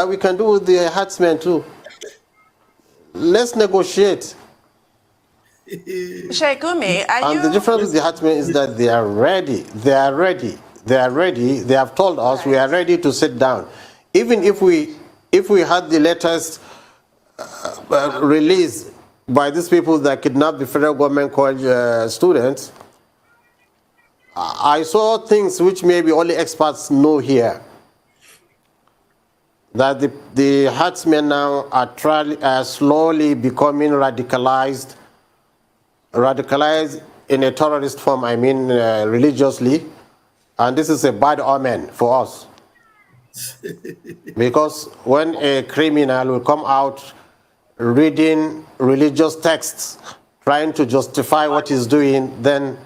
We can do with the herdsmen too. Let's negotiate. Threatened-Gumi, and the difference with the herdsmen is that they are ready. They are ready. They are ready. They have told us we are ready to sit down. Even if we had the letters released by these people that kidnapped the federal government college students, I saw things which maybe only experts know here. That the herdsmen now are slowly becoming radicalized in a terrorist form, I mean religiously, and this is a bad omen for us. Because when a criminal will come out reading religious texts, trying to justify what he's doing, then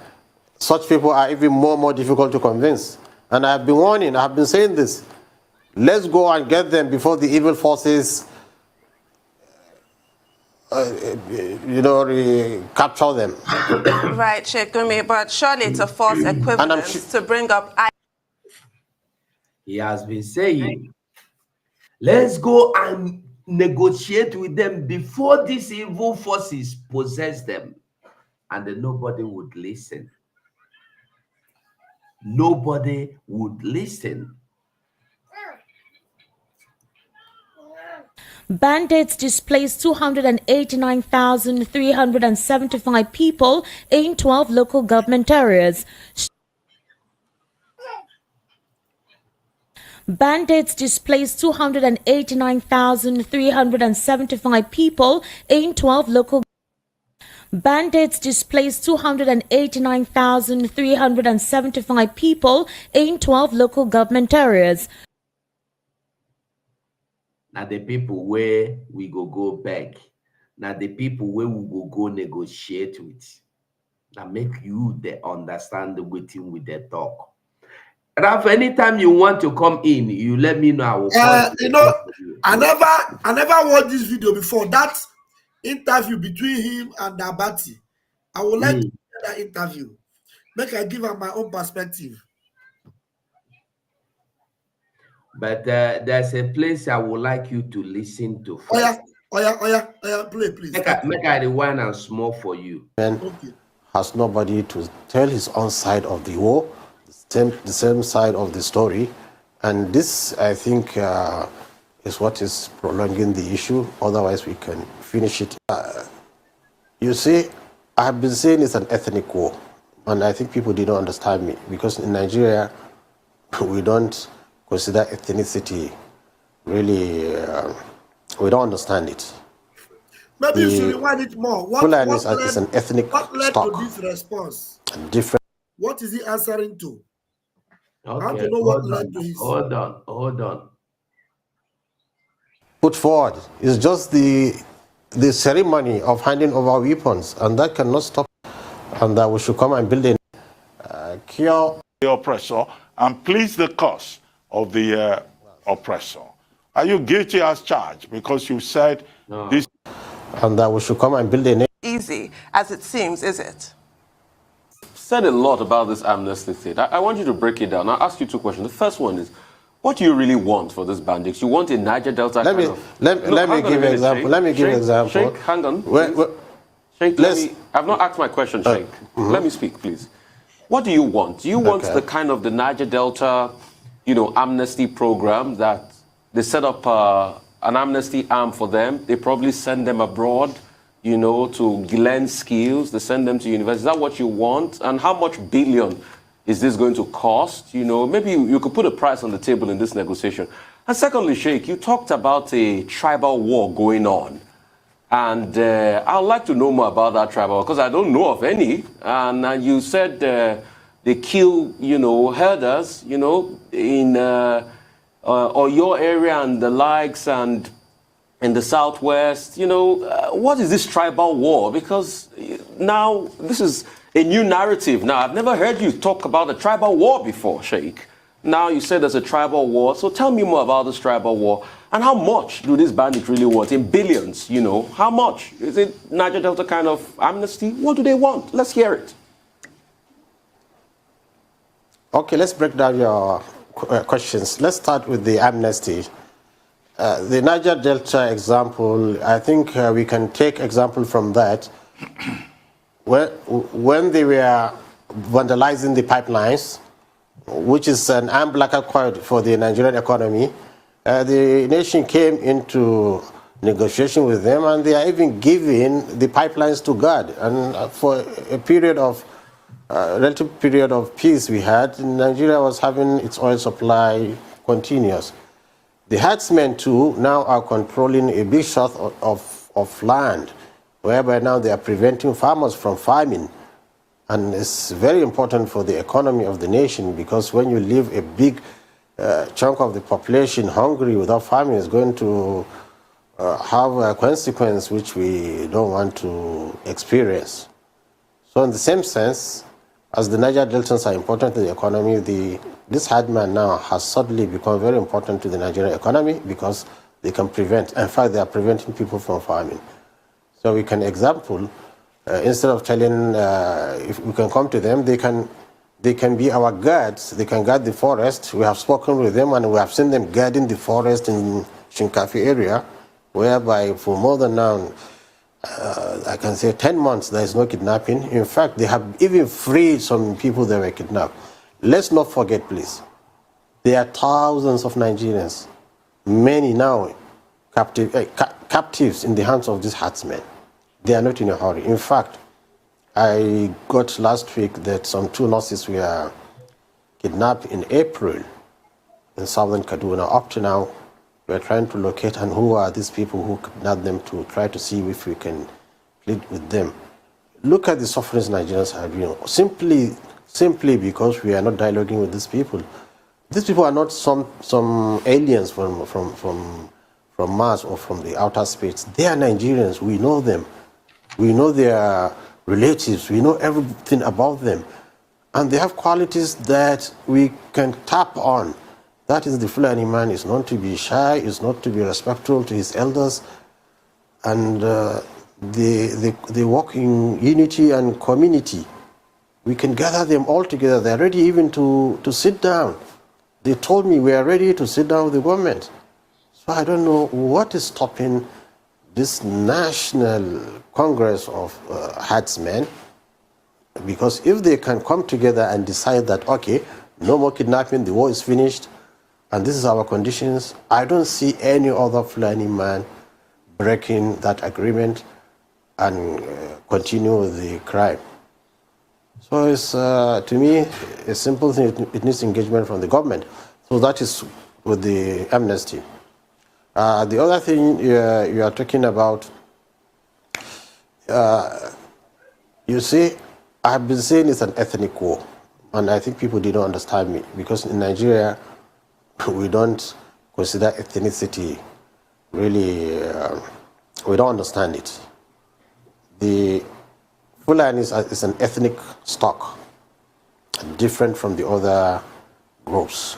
such people are even more difficult to convince. And I've been warning, I've been saying this. Let's go and get them before the evil forces capture them. Right, Threatened-Gumi, but surely it's a false equivalence to bring up. He has been saying, let's go and negotiate with them before these evil forces possess them. And then nobody would listen. Nobody would listen. Bandits displaced 289,375 people in 12 local government areas. Bandits displaced 289,375 people in 12 local Bandits displaced 289,375 people in 12 local government areas. Now the people where we go back. Now the people where we go negotiate with. Now make you they understand the waiting with their talk. Ralph, anytime you want to come in, you let me know. I will I never watched this video before. That interview between him and Abati. I would like to hear that interview. Make I give her my own perspective. But there's a place I would like you to listen to first. Oh yeah, please. Make I rewind and small for you. And has nobody to tell his own side of the war, the same side of the story, and this, I think, is what is prolonging the issue. Otherwise, we can finish it. You see, I have been saying it's an ethnic war, and I think people didn't understand me because in Nigeria, we don't consider ethnicity really. We don't understand it. Maybe you should rewind it more. Fulani is an ethnic what led stock. to this response? Different. What is he answering to? Okay, I want to know what led to his. Hold on. Put forward is just the ceremony of handing over weapons, and that cannot stop. And that we should come and build a cure the oppressor and please the cause of the oppressor. Are you guilty as charged? Because you said this. And that we should come and build a nation. Easy as it seems, is it? Said a lot about this amnesty thing. I want you to break it down. I'll ask you two questions. The first one is, what do you really want for this bandits? You want a Niger Delta Let me give an example. Let me give an example. Sheikh, hang on. Sheikh, I've not asked my question, Sheikh. Let me speak, please. What do you want? Do you want the kind of the Niger Delta, amnesty program that they set up an amnesty arm for them? They probably send them abroad, to learn skills. They send them to university. Is that what you want? And how much billion is this going to cost? Maybe you could put a price on the table in this negotiation. And secondly, Sheikh, you talked about a tribal war going on. And I'd like to know more about that tribal, because I don't know of any. And you said they kill, herders, in or your area and the likes, and in the southwest. What is this tribal war? Because now this is a new narrative. Now, I've never heard you talk about a tribal war before, Sheikh. Now you said there's a tribal war. So tell me more about this tribal war. And how much do these bandits really want? In billions, How much? Is it Niger Delta kind of amnesty? What do they want? Let's hear it. Okay, let's break down your questions. Let's start with the amnesty. The Niger Delta example, I think we can take example from that. When they were vandalizing the pipelines, which is an umbilical cord for the Nigerian economy, the nation came into negotiation with them, and they are even giving the pipelines to God. And for a period of relative period of peace we had, Nigeria was having its oil supply continuous. The herdsmen too now are controlling a big swath of land, whereby now they are preventing farmers from farming. And it's very important for the economy of the nation, because when you leave a big chunk of the population hungry without farming, it's going to have a consequence which we don't want to experience. So in the same sense, as the Niger Deltans are important to the economy, this herdman now has suddenly become very important to the Nigerian economy, because they can prevent, in fact, they are preventing people from farming. So we can example, instead of telling, if we can come to them, they can be our guards, they can guard the forest. We have spoken with them, and we have seen them guarding the forest in Shinkafi area, whereby for more than now, I can say 10 months, there is no kidnapping. In fact, they have even freed some people that were kidnapped. Let's not forget, please, there are thousands of Nigerians, many now captives in the hands of these herdsmen. They are not in a hurry. In fact, I got last week that some 2 nurses were kidnapped in April in southern Kaduna. Up to now, we're trying to locate and who are these people who kidnapped them, to try to see if we can plead with them. Look at the sufferings Nigerians have been, simply because we are not dialoguing with these people. These people are not some aliens from Mars or from the outer space. They are Nigerians. We know them. We know their relatives. We know everything about them. And they have qualities that we can tap on. That is, the Fulani man is not to be shy, is not to be respectful to his elders, and they work in unity and community. We can gather them all together. They're ready even to sit down. They told me we are ready to sit down with the government. So I don't know what is stopping this National Congress of herdsmen, because if they can come together and decide that, okay, no more kidnapping, the war is finished, and this is our conditions, I don't see any other Fulani man breaking that agreement and continue with the crime. So it's, to me, a simple thing. It needs engagement from the government. So that is with the amnesty. The other thing you are talking about, you see, I've been saying it's an ethnic war, and I think people didn't understand me, because in Nigeria, we don't consider ethnicity really, we don't understand it. The Fulani is an ethnic stock, different from the other groups.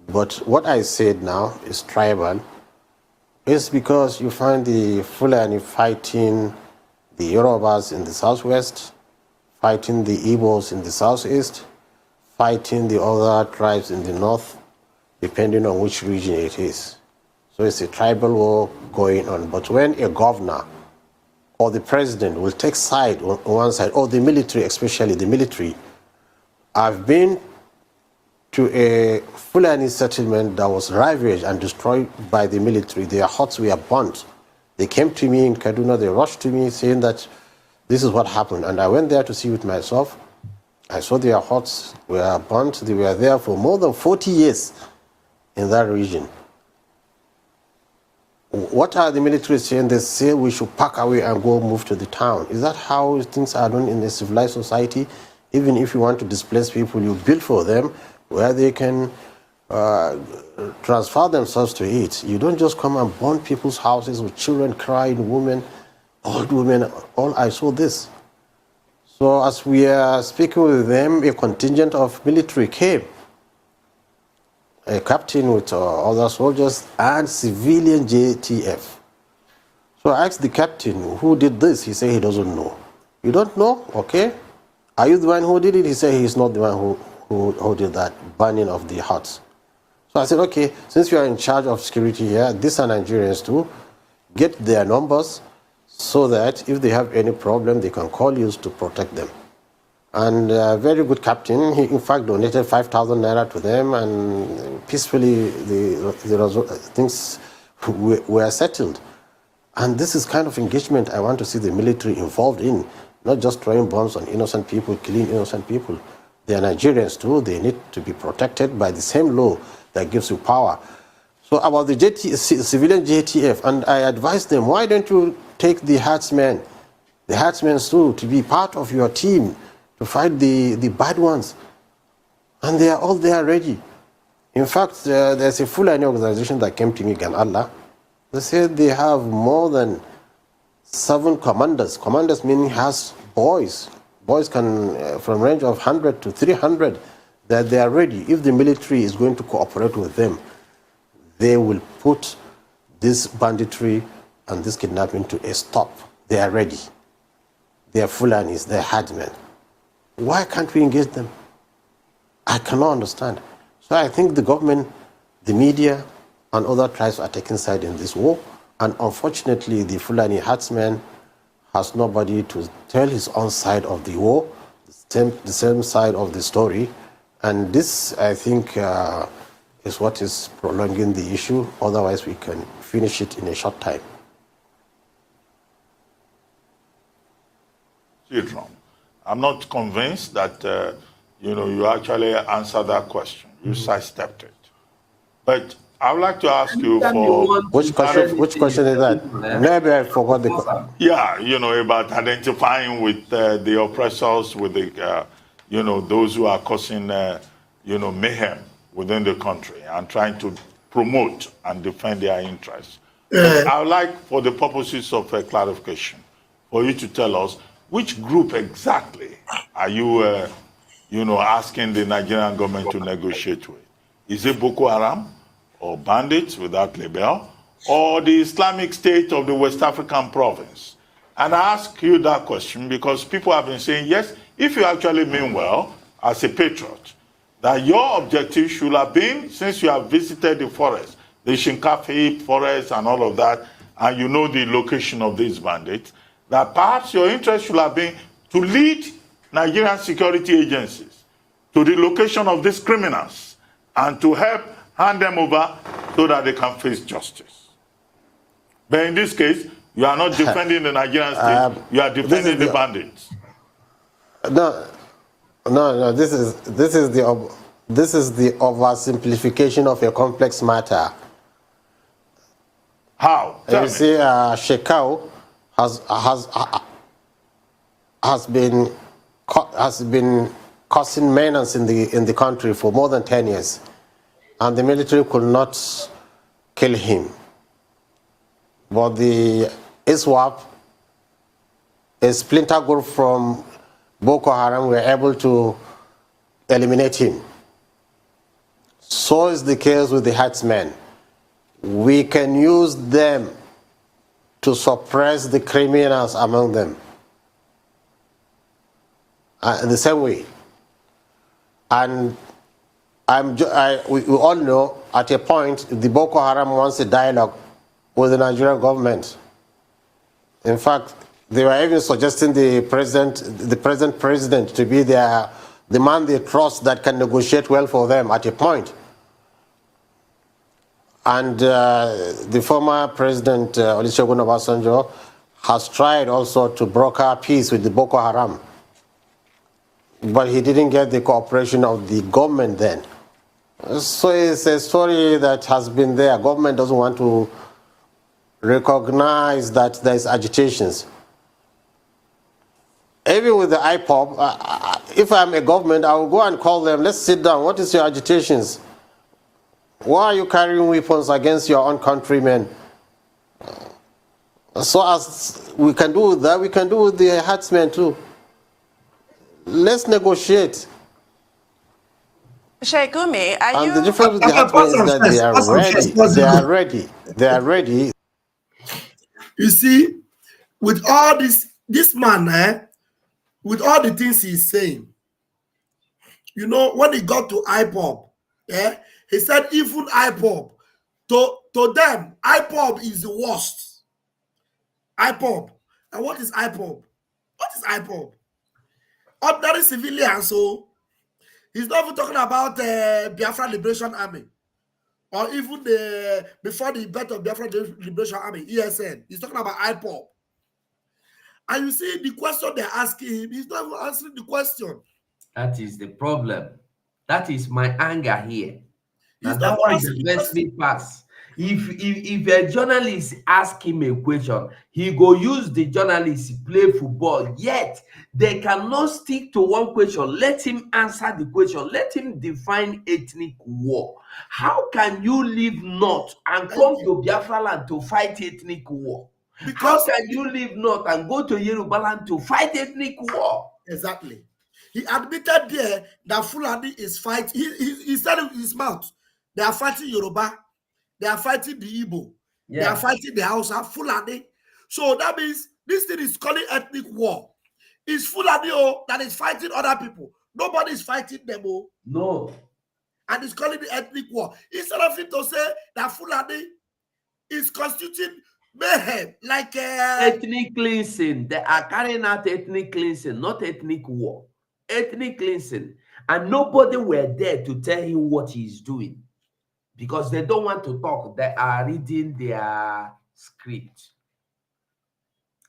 But what I said now is tribal, is because you find the Fulani fighting the Yorubas in the southwest, fighting the Igbos in the southeast, fighting the other tribes in the north, depending on which region it is. So it's a tribal war going on. But when a governor or the president will take side on one side, or the military, especially the military, I've been to a Fulani settlement that was ravaged and destroyed by the military. Their huts were burnt. They came to me in Kaduna, they rushed to me saying that this is what happened. And I went there to see it myself. I saw their huts were burnt. They were there for more than 40 years in that region. What are the military saying? They say we should pack away and go move to the town. Is that how things are done in a civilized society? Even if you want to displace people, you build for them where they can transfer themselves to it. You don't just come and burn people's houses with children crying, women, old women. All I saw this. So as we are speaking with them, a contingent of military came. A captain with other soldiers and civilian JTF. So I asked the captain, who did this? He said he doesn't know. You don't know? Okay. Are you the one who did it? He said he's not the one who did that burning of the huts. So I said, okay, since you are in charge of security here, these are Nigerians too, get their numbers so that if they have any problem, they can call you to protect them. And a very good captain, he in fact donated 5,000 naira to them, and peacefully things were settled. And this is kind of engagement I want to see the military involved in, not just throwing bombs on innocent people, killing innocent people. They are Nigerians too, they need to be protected by the same law that gives you power. So about the civilian JTF, and I advised them, why don't you take the herdsmen too, to be part of your team, to fight the bad ones. And they are all there ready. In fact, there's a Fulani organization that came to me, Allah. They said they have more than 7 commanders. Commanders meaning has boys. Boys can, from range of 100 to 300, that they are ready. If the military is going to cooperate with them, they will put this banditry and this kidnapping to a stop. They are ready. They are Fulanis, they are herdsmen. Why can't we engage them? I cannot understand. So I think the government, the media, and other tribes are taking side in this war. And unfortunately, the Fulani herdsman has nobody to tell his own side of the war, the same side of the story. And this, I think, is what is prolonging the issue. Otherwise, we can finish it in a short time. I'm not convinced that you actually answered that question. You sidestepped it. But I would like to ask you for which question is that? Maybe I forgot the question. Yeah, about identifying with the oppressors, with the those who are causing mayhem within the country and trying to promote and defend their interests. I would like, for the purposes of clarification, for you to tell us which group exactly are you, asking the Nigerian government to negotiate with? Is it Boko Haram or bandits without label, or the Islamic State of the West African province? And I ask you that question because people have been saying, yes, if you actually mean well as a patriot, that your objective should have been, since you have visited the forest, the Shinkafi forest and all of that, and you know the location of these bandits, that perhaps your interest should have been to lead Nigerian security agencies to the location of these criminals and to help hand them over so that they can face justice. But in this case, you are not defending the Nigerian state, you are defending the bandits. No, this is the oversimplification of a complex matter. How? Tell me. You see, Shekau has been causing menace in the country for more than 10 years, and the military could not kill him. But the ISWAP, a splinter group from Boko Haram, were able to eliminate him. So is the case with the herdsmen. We can use them to suppress the criminals among them. In the same way. And we all know at a point the Boko Haram wants a dialogue with the Nigerian government. In fact, they were even suggesting the present president to be the man they trust that can negotiate well for them at a point. And the former president, Olusegun Obasanjo, has tried also to broker peace with the Boko Haram. But he didn't get the cooperation of the government then. So it's a story that has been there. Government doesn't want to recognize that there's agitations. Even with the IPOB, if I'm a government, I will go and call them, let's sit down, what is your agitations? Why are you carrying weapons against your own countrymen? So as we can do that, we can do with the herdsmen too. Let's negotiate. Sheikh Gumi, are you... And the difference with the herdsmen is that they are ready. They are ready. They are ready. You see, with all this man, with all the things he's saying, when he got to IPOB, He said even IPOB, to them, IPOB is the worst. IPOB. And what is IPOB? What is IPOB? Ordinary civilians. So he's not even talking about Biafra Liberation Army, or even before the birth of Biafra Liberation Army, ESN. He's talking about IPOB. And you see the question they're asking him, he's not even answering the question. That is the problem. That is my anger here. Now That was the best me pass. If a journalist ask him a question, he go use the journalist play football. Yet they cannot stick to one question. Let him answer the question. Let him define ethnic war. How can you leave North and come to Biafra land to fight ethnic war? Because how can you leave North and go to Yoruba land to fight ethnic war? Exactly. He admitted there that Fulani is fighting. He said it with his mouth. They are fighting Yoruba. They are fighting the Igbo. Yeah. They are fighting the Hausa, Fulani. So that means this thing is calling ethnic war. It's Fulani that is fighting other people. Nobody is fighting them. No. And it's calling the ethnic war. Instead of him to say that Fulani is constituting mayhem, like ethnic cleansing. They are carrying out ethnic cleansing, not ethnic war. Ethnic cleansing. And nobody were there to tell him what he's doing. Because they don't want to talk. They are reading their script.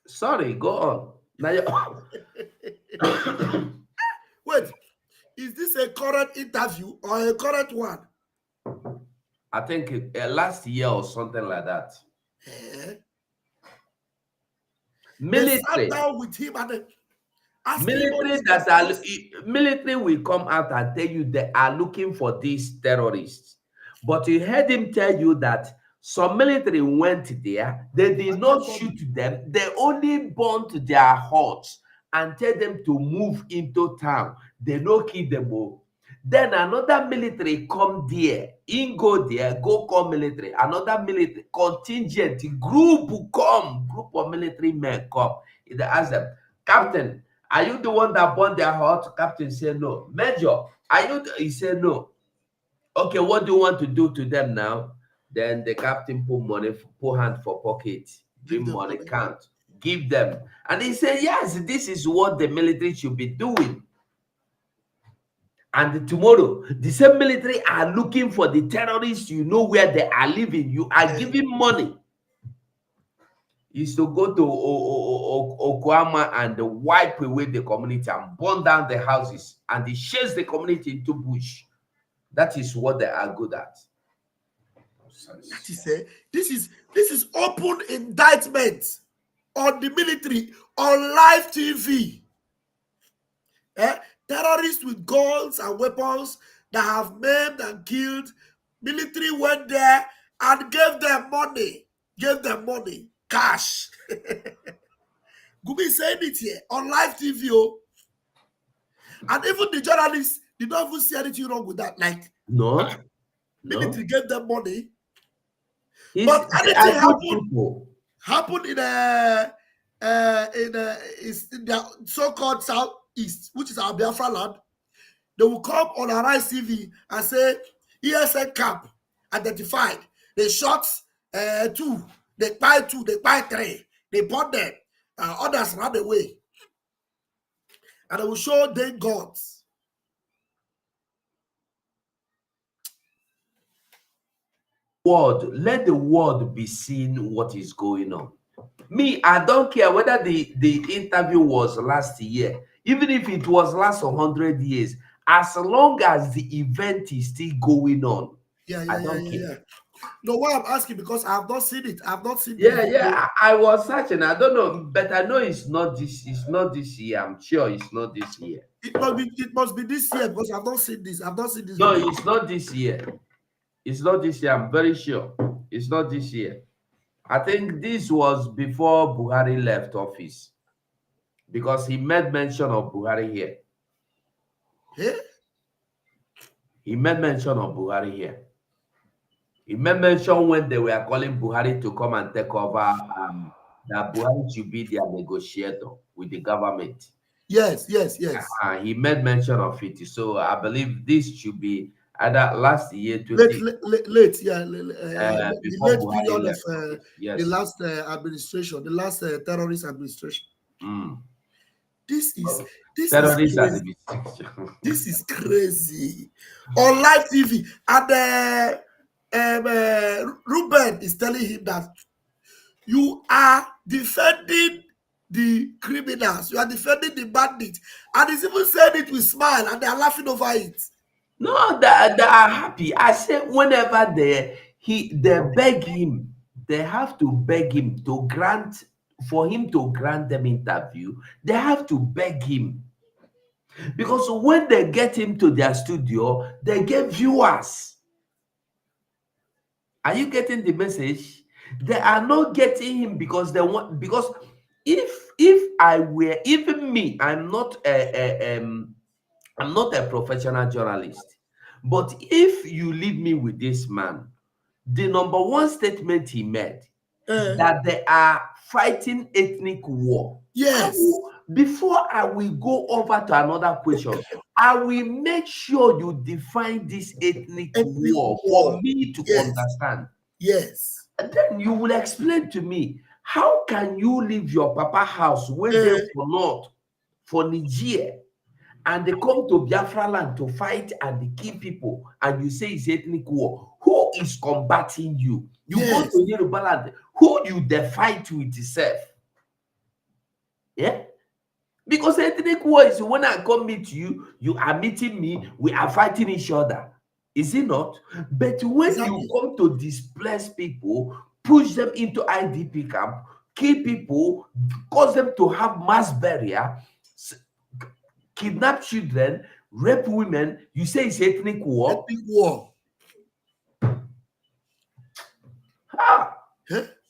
Sorry, go on. Now wait, is this a current interview or a current one? I think last year or something like that. Military. They sat down with him and military will come out and tell you they are looking for these terrorists. But you heard him tell you that some military went there, they did not shoot them, they only burnt their huts and tell them to move into town. They no kill them all. Then another military come there, go call military, another military contingent group of military men come. They ask them, Captain, are you the one that burned their hut? Captain said no. Major, are you? He said no. Okay, what do you want to do to them now? Then the captain put hand for pocket, bring money, count, give them. And he said, yes, this is what the military should be doing. And tomorrow, the same military are looking for the terrorists. You know where they are living. You are giving money. Is to go to Okwama and wipe away the community and burn down the houses and they chase the community into bush. That is what they are good at. That is this is open indictment on the military on live TV. Terrorists with guns and weapons that have maimed and killed. Military went there and gave them money, cash. Gumi saying it here on live TV. And even the journalists did not even see anything wrong with that. Like, military gave them money. But anything happened in their so-called southeast, which is our Biafra land. They will come on Arise TV and say ESN camp identified. They shot 2, they buy 2, they buy 3, they bought them. Others ran away, and they will show them guns. Let the world be seeing what is going on. Me, I don't care whether the interview was last year, even if it was last 100 years, as long as the event is still going on. I don't care. No, why I'm asking, because I have not seen it. I have not seen it. I was searching. I don't know, but I know it's not this. It's not this year. I'm sure it's not this year. It must be this year, because I've not seen this. I've not seen this. No, it's not this year. It's not this year. I'm very sure. It's not this year. I think this was before Buhari left office, because he made mention of Buhari here. He made mention of Buhari here. He made mention when they were calling Buhari to come and take over, that Buhari should be their negotiator with the government. Yes. He made mention of it. So I believe this should be That last year, late, yeah, the before late Buhari period left. of Yes. the last administration, the last terrorist administration. This is terrorist crazy. This is crazy. On live TV, and Ruben is telling him that you are defending the criminals, you are defending the bandits, and he's even saying it with smile, and they are laughing over it. No, they are happy. I say whenever they beg him, they have to beg him to grant them interview. They have to beg him, because when they get him to their studio, they get viewers. Are you getting the message? They are not getting him because they want, because if I were, even me, I'm not a professional journalist, but if you leave me with this man, the number one statement he made, that they are fighting ethnic war. Yes. Before I will go over to another question, I will make sure you define this ethnic war for me to understand. Yes. And then you will explain to me, how can you leave your papa house when they for not for Niger, and they come to Biafra land to fight and they kill people, and you say it's ethnic war? Who is combating you? You go to Yoruba land, who you they fight with yourself? Yeah? Because ethnic war is when I come meet you, you are meeting me, we are fighting each other. Is it not? But when you come to displace people, push them into IDP camp, kill people, cause them to have mass burial, kidnap children, rape women, you say it's ethnic war? Ethnic war.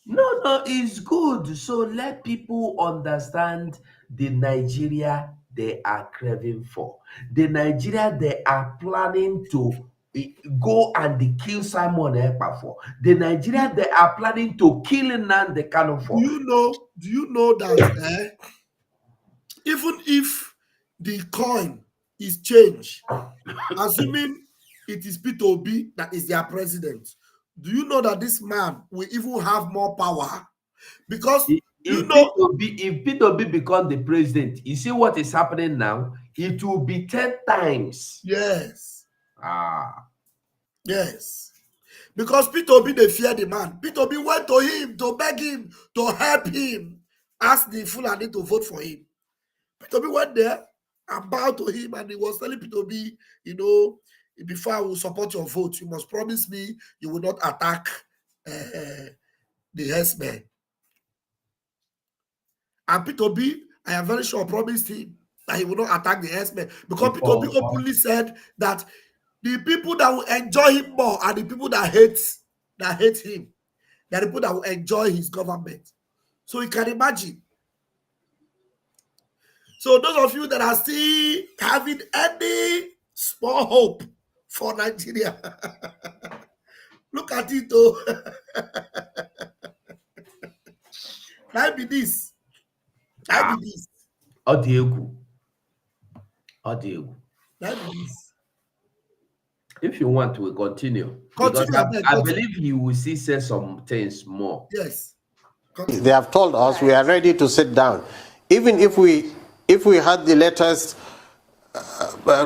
No, it's good. So let people understand the Nigeria they are craving for. The Nigeria they are planning to go and kill Simon Ekpa for. The Nigeria they are planning to kill Nnamdi Kanu for. Do you know that even if the coin is changed, assuming it is Peter Obi that is their president, do you know that this man will even have more power? Because if Peter Obi becomes the president, you see what is happening now? It will be 10 times. Yes. Yes. Because Peter Obi, they fear the man. Peter Obi went to him to beg him to help him, ask the Fulani to vote for him. Peter Obi went there and bowed to him, and he was telling Peter Obi, before I will support your vote, you must promise me you will not attack the herdsmen. And Peter Obi, I am very sure, promised him that he will not attack the herdsmen, because Peter Obi openly said that the people that will enjoy him more are the people that hate him. They are the people that will enjoy his government. So you can imagine. So those of you that are still having any small hope for Nigeria, look at it though. That be this. That be this. Odiegu. That be this. If you want, we continue. I believe he will say some things more. Yes. Continue. They have told us we are ready to sit down. Even if we had the latest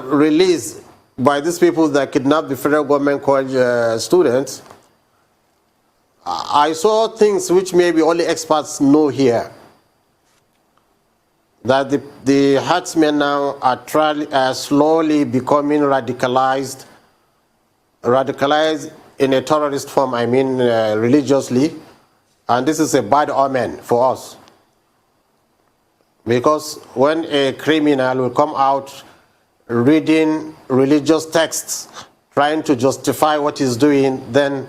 release by these people that kidnapped the federal government college students, I saw things which maybe only experts know here. That the herdsmen now are slowly becoming radicalized in a terrorist form, I mean religiously, and this is a bad omen for us. Because when a criminal will come out reading religious texts, trying to justify what he's doing, then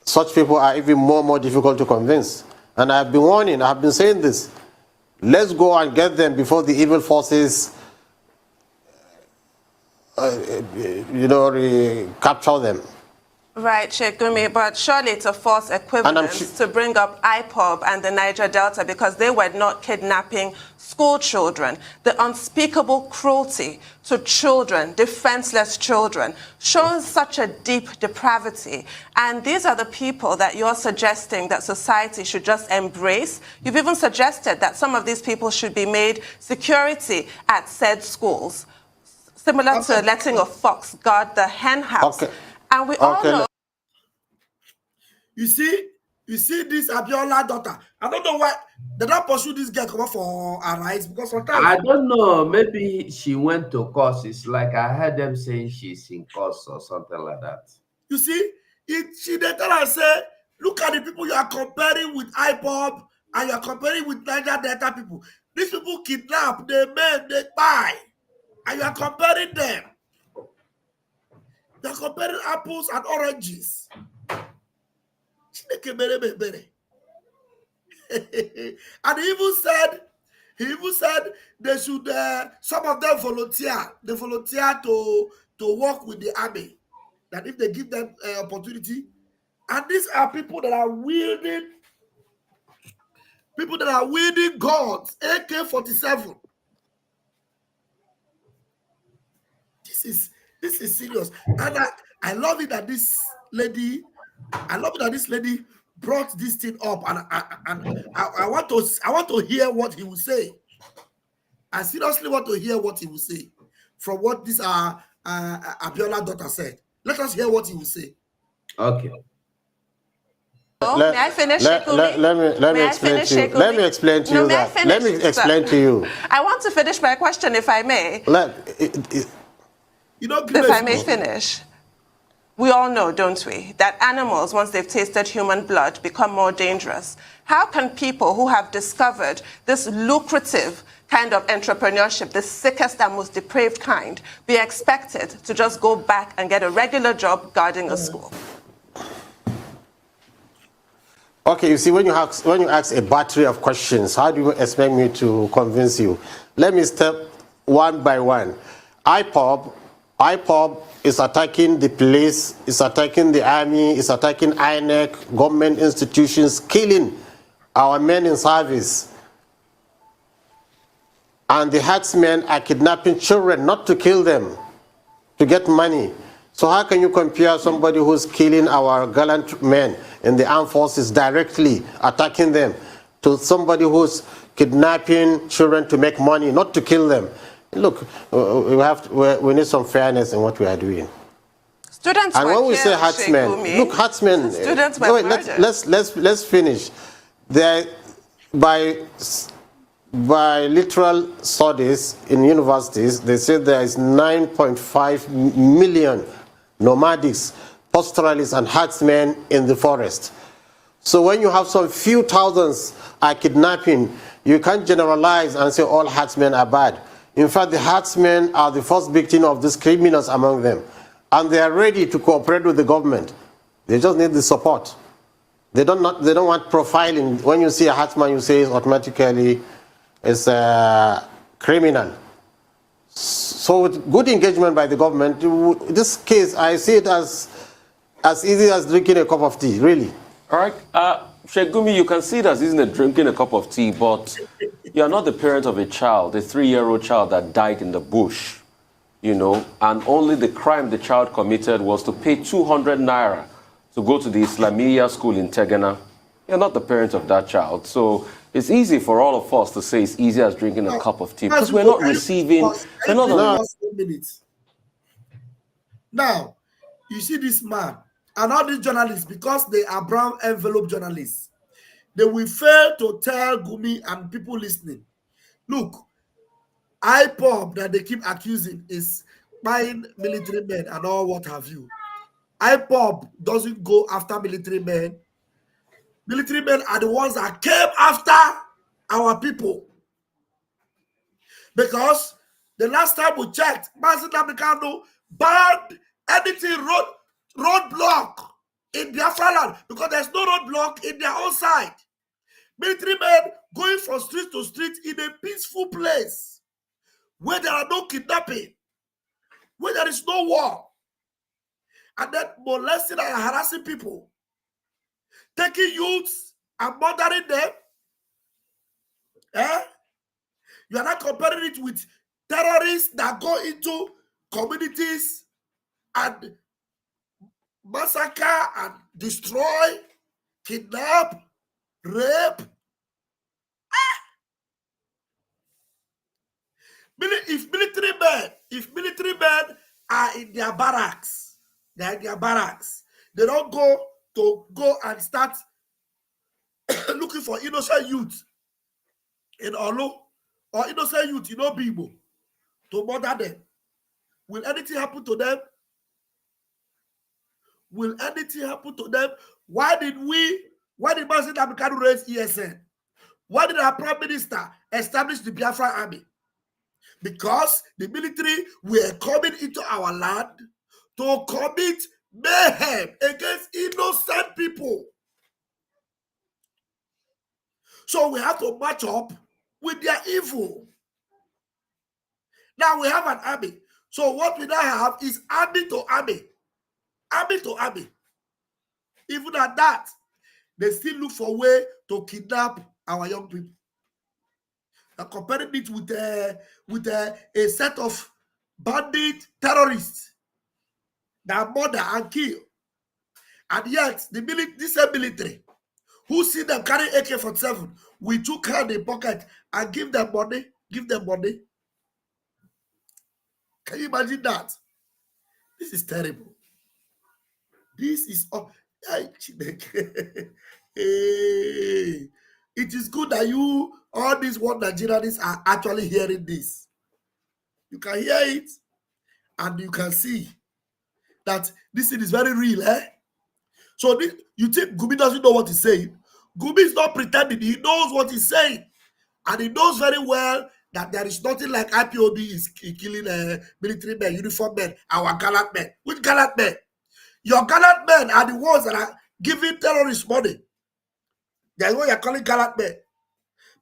such people are even more difficult to convince. And I've been warning, I've been saying this. Let's go and get them before the evil forces, capture them. Right, Gumi, but surely it's a false equivalence to bring up IPOB and the Niger Delta because they were not kidnapping school children. The unspeakable cruelty to children, defenseless children, shows such a deep depravity. And these are the people that you're suggesting that society should just embrace. You've even suggested that some of these people should be made security at said schools, similar to letting a fox guard the hen house. And we all know. You see this Abiola daughter. I don't know why they don't pursue this girl come up for her rights because sometimes I don't know. Maybe she went to courses. Like I heard them saying she's in course or something like that. You see, she they tell her say, look at the people you are comparing with IPOB and you are comparing with Niger Delta people. These people kidnap, they men, they buy, and you are comparing them. You are comparing apples and oranges. And he even said they should some of them volunteer. They volunteer to work with the army. That if they give them opportunity, and these are people that are wielding guns, AK-47. This is serious, and I love it that this lady. Brought this thing up, and I want to hear what he will say. I seriously want to hear what he will say from what this Abiola daughter said. Let us hear what he will say. Okay. May I finish? Let me explain to you. Let me explain to you that. Let me explain to you. I want to finish my question, if I may. If I may finish. We all know, don't we, that animals, once they've tasted human blood, become more dangerous. How can people who have discovered this lucrative kind of entrepreneurship, the sickest and most depraved kind, be expected to just go back and get a regular job guarding a school? Okay, you see, when you ask a battery of questions, how do you expect me to convince you? Let me step one by one. IPOB is attacking the police, is attacking the army, is attacking INEC, government institutions, killing our men in service. And the herdsmen are kidnapping children, not to kill them, to get money. So how can you compare somebody who's killing our gallant men in the armed forces directly, attacking them, to somebody who's kidnapping children to make money, not to kill them? Look, we need some fairness in what we are doing. Students and when we say herdsmen, look, herdsmen. Students were murdered. Let's finish. By literal studies in universities, they say there is 9.5 million nomadics, pastoralists, and herdsmen in the forest. So when you have some few thousands are kidnapping, you can't generalize and say all herdsmen are bad. In fact, the herdsmen are the first victim of these criminals among them. And they are ready to cooperate with the government. They just need the support. They don't want profiling. When you see a herdsman, you say automatically it's a criminal. So with good engagement by the government, this case, I see it as easy as drinking a cup of tea, really. All right. Threatened-Gumi, you can see it as easy as drinking a cup of tea, but you're not the parent of a child, a 3-year-old child that died in the bush, you know, and only the crime the child committed was to pay 200 naira to go to the Islamia school in Tegana. You're not the parent of that child. So it's easy for all of us to say it's easy as drinking a cup of tea because we're not receiving. Now, you see this man and all these journalists, because they are brown envelope journalists, they will fail to tell Gumi and people listening, look, IPOB that they keep accusing is buying military men and all what have you. IPOB doesn't go after military men. Military men are the ones that came after our people. Because the last time we checked, Mazen Namikano banned anything roadblock in Biafraland because there's no roadblock in their own side. Military men going from street to street in a peaceful place where there are no kidnapping, where there is no war. and then molesting and harassing people, taking youths and murdering them. You are not comparing it with terrorists that go into communities and massacre and destroy, kidnap, rape. If military men are in their barracks, they're in their barracks. They don't go and start looking for innocent youth in Olu or innocent youth in Obibo to murder them. Will anything happen to them? Will anything happen to them? Why did President Abdul raise ESN? Why did our Prime Minister establish the Biafran Army? Because the military were coming into our land to commit mayhem against innocent people. So we have to match up with their evil. Now we have an army. So what we now have is army to army. Army to army. Even at that, they still look for a way to kidnap our young people. And comparing it with a set of bandit terrorists that murder and kill. And yet, this military, who see them carry AK-47 with 2 cans in pocket and give them money. Can you imagine that? This is terrible. This is it is good that all these one Nigerians are actually hearing this. You can hear it and you can see that this thing is very real. So you think Gumi doesn't know what he's saying? Gumi is not pretending. He knows what he's saying. And he knows very well that there is nothing like IPOB is killing military men, uniform men, our gallant men. Which gallant men? Your gallant men are the ones that are giving terrorists money. That's what you're calling gallant men.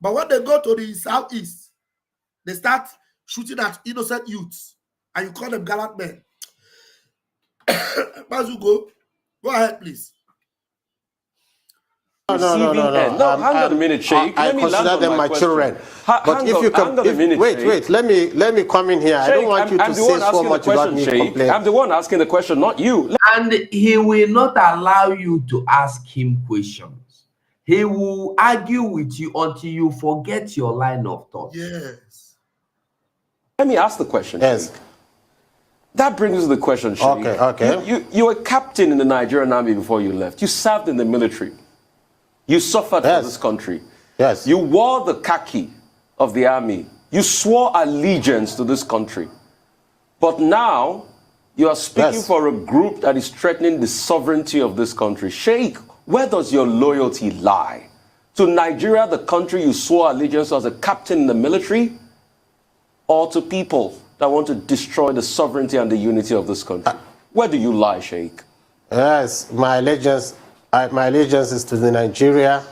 But when they go to the southeast, they start shooting at innocent youths. And you call them gallant men. Go ahead, please. No. Hang on a minute, Sheikh. I consider them my children. But if you can, wait. Let me come in here. Sheikh, I don't want you to say so much about me complaining. I'm the one asking the question, not you. And he will not allow you to ask him questions. He will argue with you until you forget your line of thought. Yes. Let me ask the question. Yes. Sheikh. That brings us to the question, Sheikh. Okay. You were captain in the Nigerian army before you left. You served in the military. You suffered for this country. Yes. You wore the khaki of the army. You swore allegiance to this country. But now, you are speaking for a group that is threatening the sovereignty of this country. Sheikh, where does your loyalty lie? To Nigeria, the country you swore allegiance to as a captain in the military? Or to people that want to destroy the sovereignty and the unity of this country? Where do you lie, Sheikh? Yes, my allegiance is to the Nigerian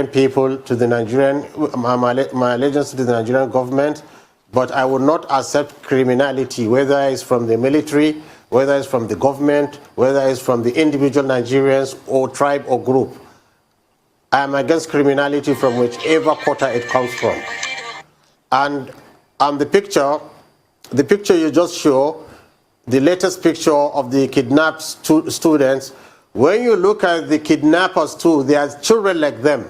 people, to the my allegiance to the Nigerian government, but I will not accept criminality, whether it's from the military, whether it's from the government, whether it's from the individual Nigerians or tribe or group. I am against criminality from whichever quarter it comes from. And the picture you just show, the latest picture of the kidnapped students, when you look at the kidnappers too, they are children like them.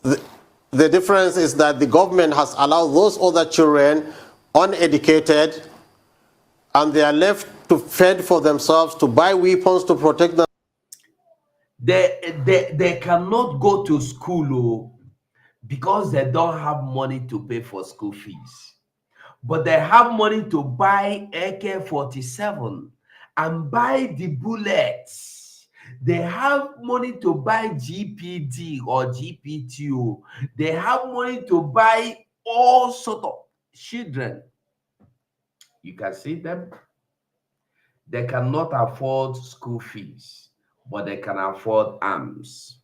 The difference is that the government has allowed those other children uneducated, and they are left to fend for themselves, to buy weapons to protect them. They cannot go to school because they don't have money to pay for school fees. But they have money to buy AK-47 and buy the bullets. They have money to buy GPD or GPTO. They have money to buy all sorts of children. You can see them. They cannot afford school fees, but they can afford arms.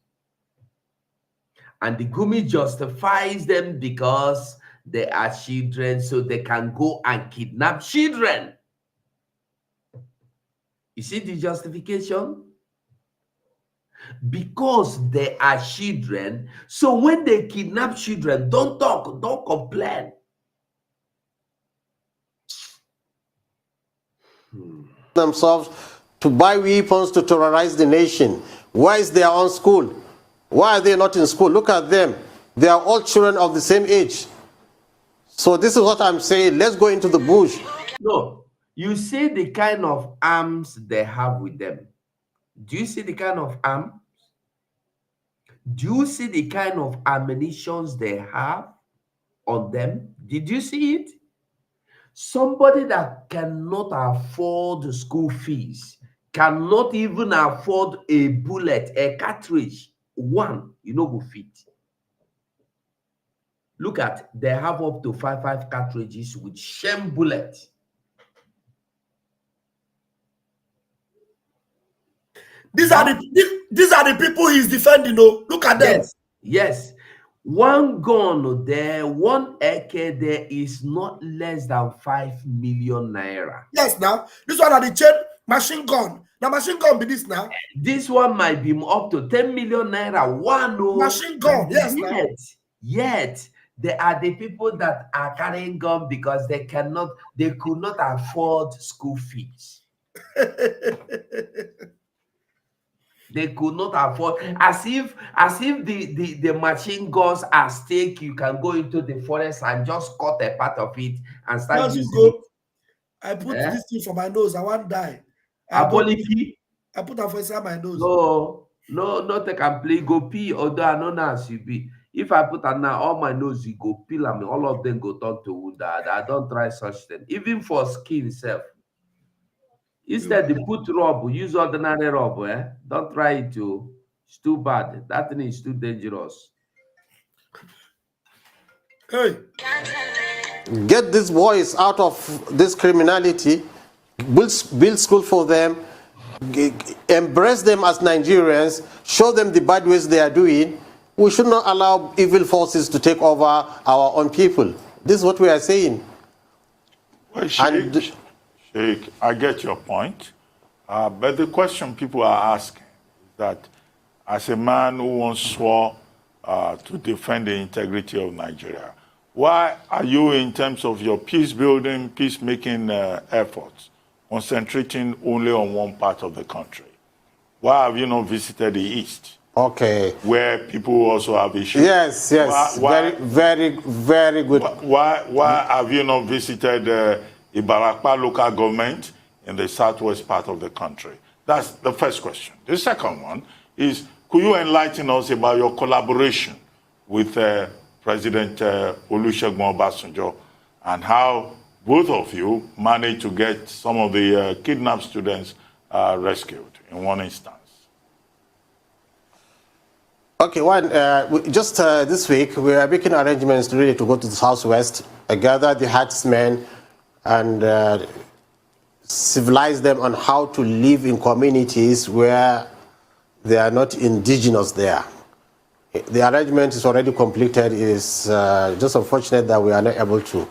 And the Gumi justifies them because they are children, so they can go and kidnap children. You see the justification? Because they are children. So when they kidnap children, don't talk, don't complain. Themselves to buy weapons to terrorize the nation. Why is their own school? Why are they not in school? Look at them. They are all children of the same age. So this is what I'm saying. Let's go into the bush. No, you see the kind of arms they have with them. Do you see the kind of arms? Do you see the kind of ammunitions they have on them? Did you see it? Somebody that cannot afford school fees, cannot even afford a bullet, a cartridge, one, you know, go fit. Look at, they have up to five cartridges with sham bullet. These are the people he's defending. Oh, look at them. Yes. One gun there, one AK there is not less than 5 million naira. Yes, now this one are the chain machine gun. Now machine gun be this now. This one might be up to 10 million naira. One machine gun. Yes, yet there are the people that are carrying gun because they could not afford school fees. They could not afford, as if the machine guns are stake. You can go into the forest and just cut a part of it and start using it. I put this thing for my nose. I won't die. I put that for inside my nose. No, take and play. Go pee, although I know now as you be. If I put that now on my nose, you go peel. I mean, all of them go turn to wood. I don't try such thing. Even for skin itself. Instead, they put rub, use ordinary rub. Don't try it too. It's too bad. That thing is too dangerous. Hey. Get these boys out of this criminality. Build school for them. Embrace them as Nigerians. Show them the bad ways they are doing. We should not allow evil forces to take over our own people. This is what we are saying. Well, Sheikh, I get your point. But the question people are asking is that as a man who once swore to defend the integrity of Nigeria, why are you, in terms of your peace-building, peacemaking efforts, concentrating only on one part of the country? Why have you not visited the East? Okay. Where people also have issues. Yes. Very good. Why have you not visited Ibarakpa local government in the southwest part of the country? That's the first question. The second one is, could you enlighten us about your collaboration with President Olusegun Obasanjo and how both of you managed to get some of the kidnapped students rescued in one instance? Okay, just this week we are making arrangements really to go to the southwest, gather the herdsmen and civilize them on how to live in communities where they are not indigenous there. The arrangement is already completed. It is just unfortunate that we are not able to.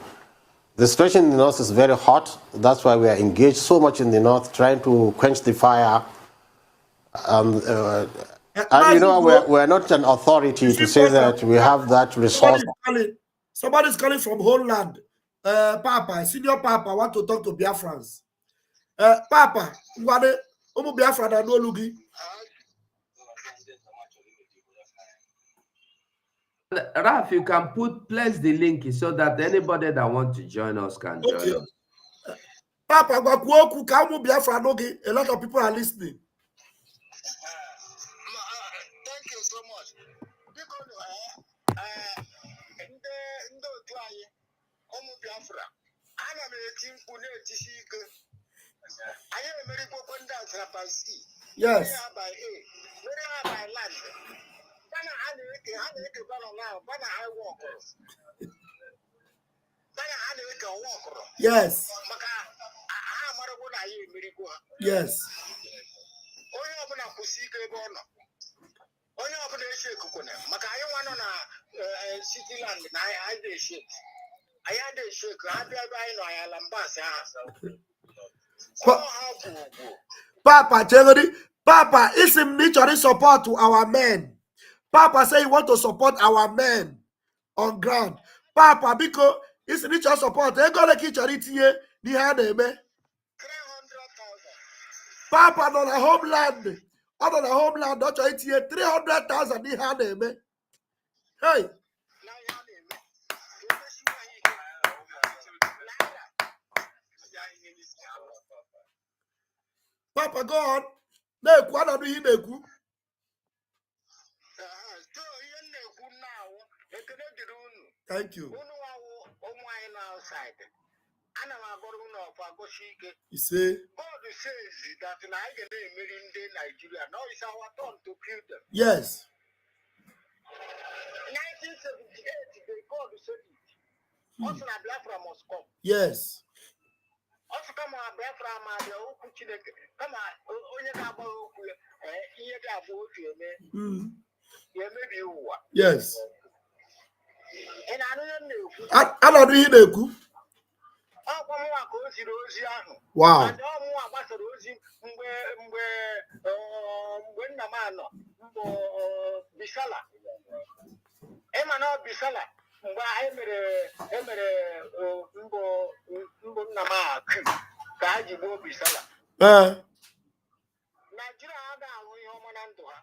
The situation in the north is very hot. That's why we are engaged so much in the north, trying to quench the fire. And you know, we're not an authority to say that we have that resource. Somebody's calling from Holland. Papa, senior Papa, want to talk to Biafrans. Papa, Biafran no lugi. Raf, you can place the link so that anybody that wants to join us can join us. Papa, a lot of people are listening. Thank you so much. Yes. Yes. Yes. Papa, Papa, is him mutually support to our men. Papa say he want to support our men on ground. Papa, because it's mutual support. They gonna keep charity here. Ni hand 300,000. Papa on the homeland. On the homeland, not charity here. 300,000 ni hand Hey. Papa, go on. Thank you. You see? God says that in Nigeria, now it's our turn to kill them. Yes. 1978, they God said it. Also, Biafra must come. Yes. Also, come on, Biafra, come on, only about yes. And I don't know. I don't know. Wow.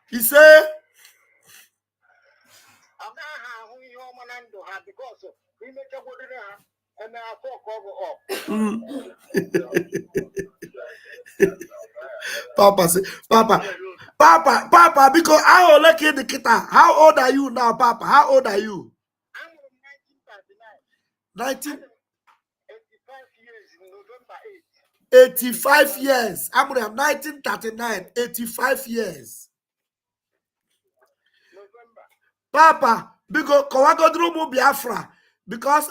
He said, because we make a good and I Papa say, Papa, because I only kid the kita. How old are you now, Papa? How old are you? I'm 19. 85 years in November 85 years. I'm 1939. 85 years. November. Papa, because Kawagodrumu Biafra. Because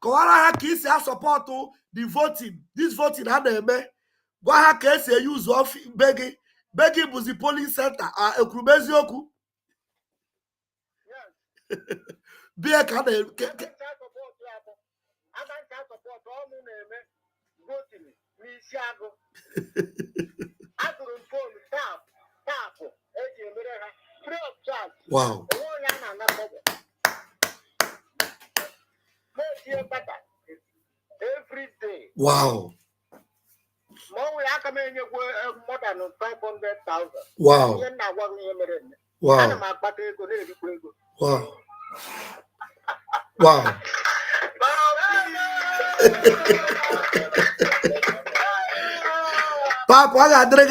Kawara Kisi support to the voting. This voting had a Gwaha Kese use of begging. Begging was the polling center. Ekrubezioku. Yes. Be a kind of wow. Every day. Wow. More than 500,000. Wow. Wow. Wow. Wow. Papa, I got drink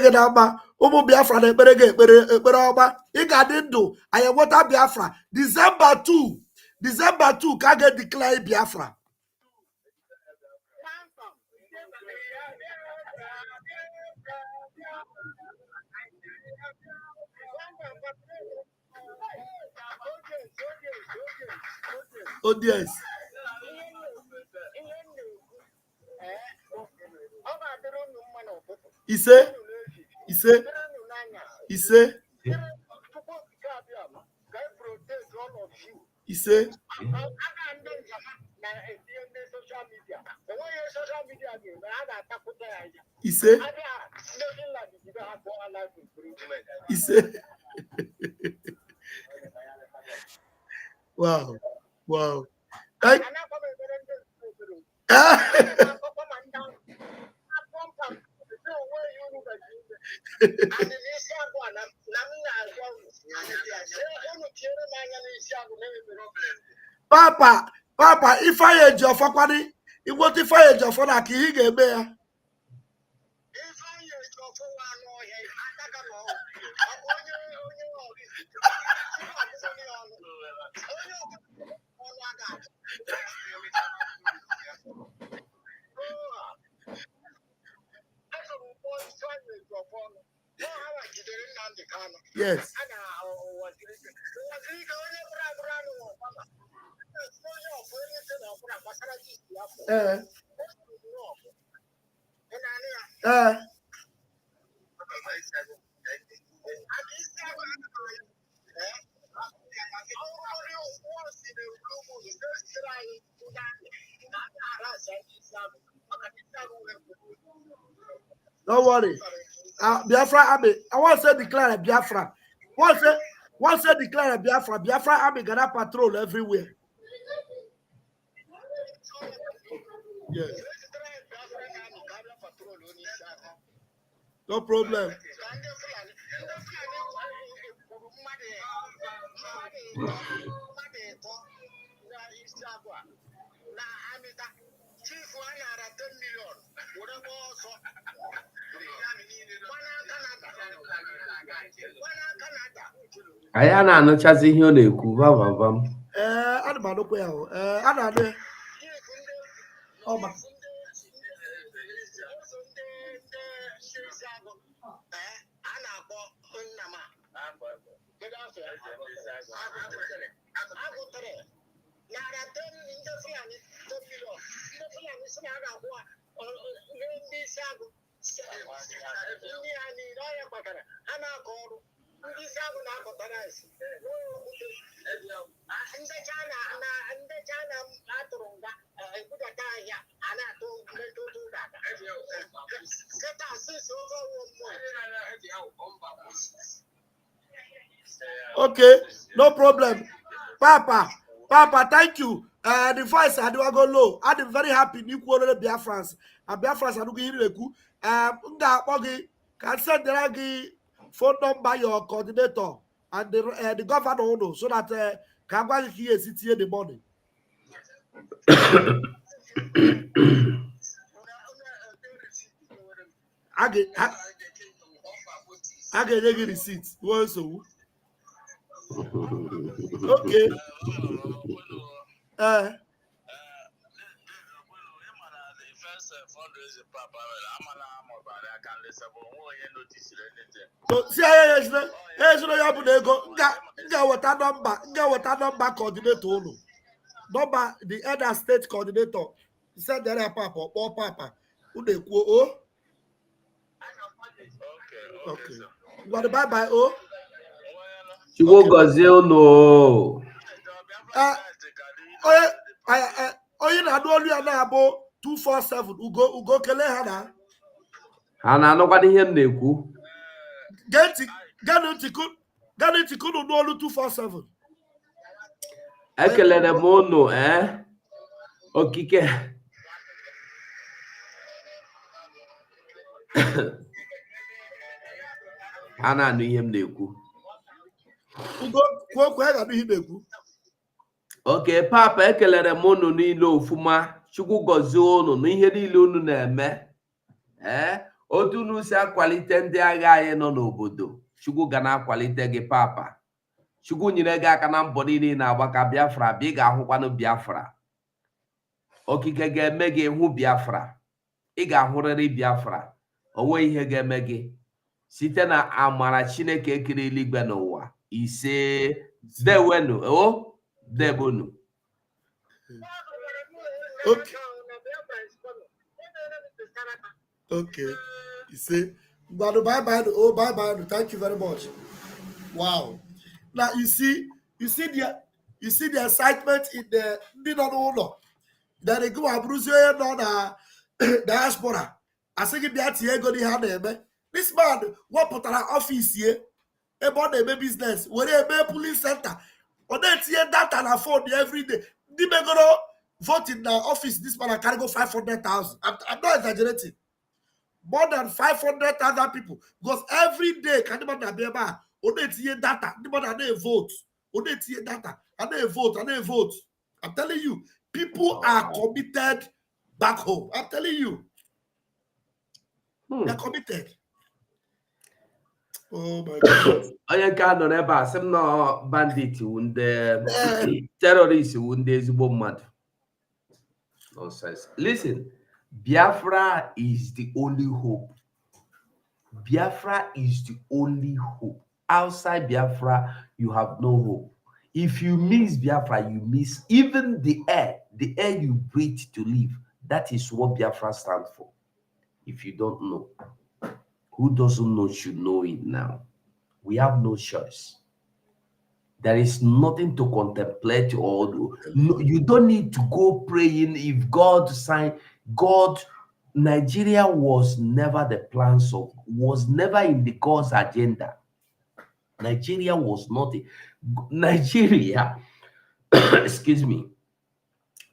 it up. Umu Biafra, the Berega, he got into. I am what Biafra. December 2, can get declared Biafra. Oh, yes. He said, wow. Papa, if I had your funny, it what if I had your fun, I can get there. Yes. Don't worry. Biafra army. I want to declare a Biafra. Once they declare a Biafra army gonna patrol everywhere. Yes. No problem. Aya na anụchazi ihe ọ na-ekwu vam. Ana m anụkwa ya o. Ana anụ ya. Ọma. Okay, no problem. Papa, thank you. The voice I do go low. I'm very happy. You call the Biafrans. And Biafrans are looking here. Can send the phone number your coordinator and the governor also, so that can go here sit here in the morning. I get a receipt. Also. Okay. Number coordinator. Number the other state coordinator. He said there are Papa or Papa. Who they quote? Okay. You want to bye oh? You will go zero no. You know, only about 247. Ugo kele hana. Hana nobody here neku. Get it no 247. Ekele de mono okike. Hana no him neku. Okay, Papa ekelere m unu niile ofuma Chukwu gozie unu n'ihe niile unu na-eme otu unu si akwalite ndị agha anyị nọ n'obodo Chukwu ga na-akwalite gị Papa Chukwu nyere gị aka na mbọ niile na-agba ka Biafra bi ga-ahụkwanụ Biafra okike ga-eme gị hụ Biafra ị ga-ahụrịrị Biafra onwe ihe ga-eme gị site na amara Chineke kere eluigwe n'ụwa ise dewenu debonu. Okay. You see, but bye. Thank you very much. Wow. Now you see the excitement in the that they go abruze on the diaspora. I think if that here go the this man what put an office here about the business where a police center. But then that and afford every day. The man gonna vote in the office. This man can go 500,000. I'm not exaggerating. More than 500,000 people. Because every day can the man be about data. The man they vote. Data. And they vote. I'm telling you, people are committed back home. I'm telling you. They're committed. Oh my God. Onye ka nọ n'ebe a sị m na bandit ndị terrorists ndị ezigbo mmadụ. Nonsense. Listen, Biafra is the only hope. Biafra is the only hope. Outside Biafra, you have no hope. If you miss Biafra, you miss even the air you breathe to live. That is what Biafra stands for. If you don't know. Who doesn't know should know it now. We have no choice. There is nothing to contemplate or do. No, you don't need to go praying if God Nigeria was never the plans of, was never in the God's agenda. Nigeria was not Nigeria, excuse me.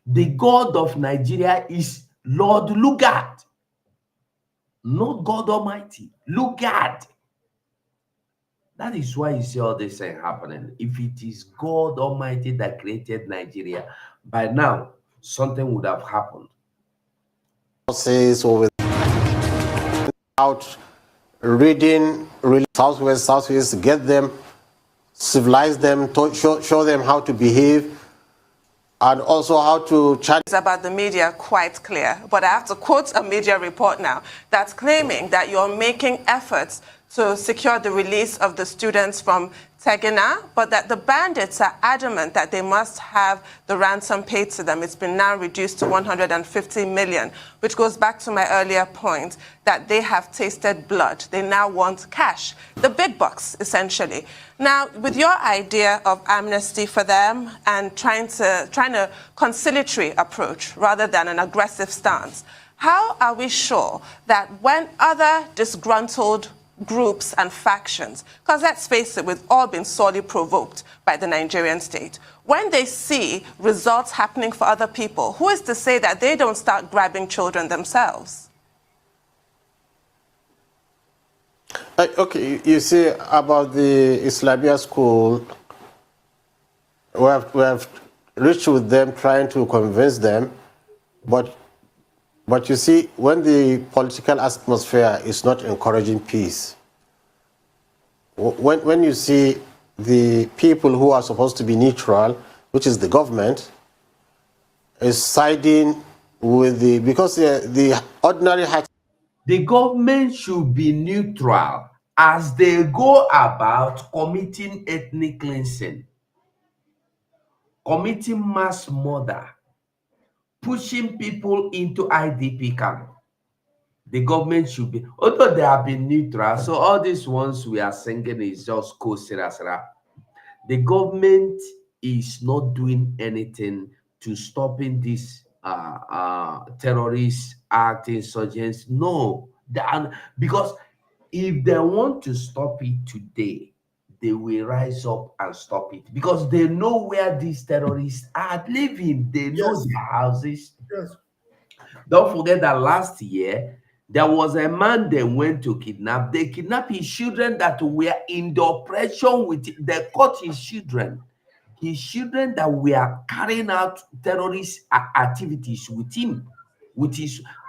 The God of Nigeria is Lord Lugard, not God Almighty. Lugard. That is why you see all this thing happening. If it is God Almighty that created Nigeria, by now something would have happened. Says without reading really Southwest, get them, civilize them, show them how to behave, and also how to chat. It's about the media quite clear, but I have to quote a media report now that's claiming that you're making efforts to secure the release of the students from Tegina, but that the bandits are adamant that they must have the ransom paid to them. It's been now reduced to 150 million, which goes back to my earlier point that they have tasted blood. They now want cash, the big bucks, essentially. Now, with your idea of amnesty for them and trying to conciliatory approach rather than an aggressive stance, how are we sure that when other disgruntled groups and factions, because let's face it, we've all been sorely provoked by the Nigerian state, when they see results happening for other people, who is to say that they don't start grabbing children themselves? Okay, you see about the Islamia school, we have reached with them, trying to convince them, but you see, when the political atmosphere is not encouraging peace, when you see the people who are supposed to be neutral, which is the government, is siding with because the ordinary... The government should be neutral as they go about committing ethnic cleansing, committing mass murder, pushing people into IDP camp. The government should be, although they have been neutral, so all these ones we are singing is just co-sira. The government is not doing anything to stopping this terrorist act, insurgents. No, because if they want to stop it today, they will rise up and stop it because they know where these terrorists are living. They know their houses. Yes. Don't forget that last year, there was a man they went to kidnap. They kidnapped his children that were in the oppression with, they caught his children that were carrying out terrorist activities with him,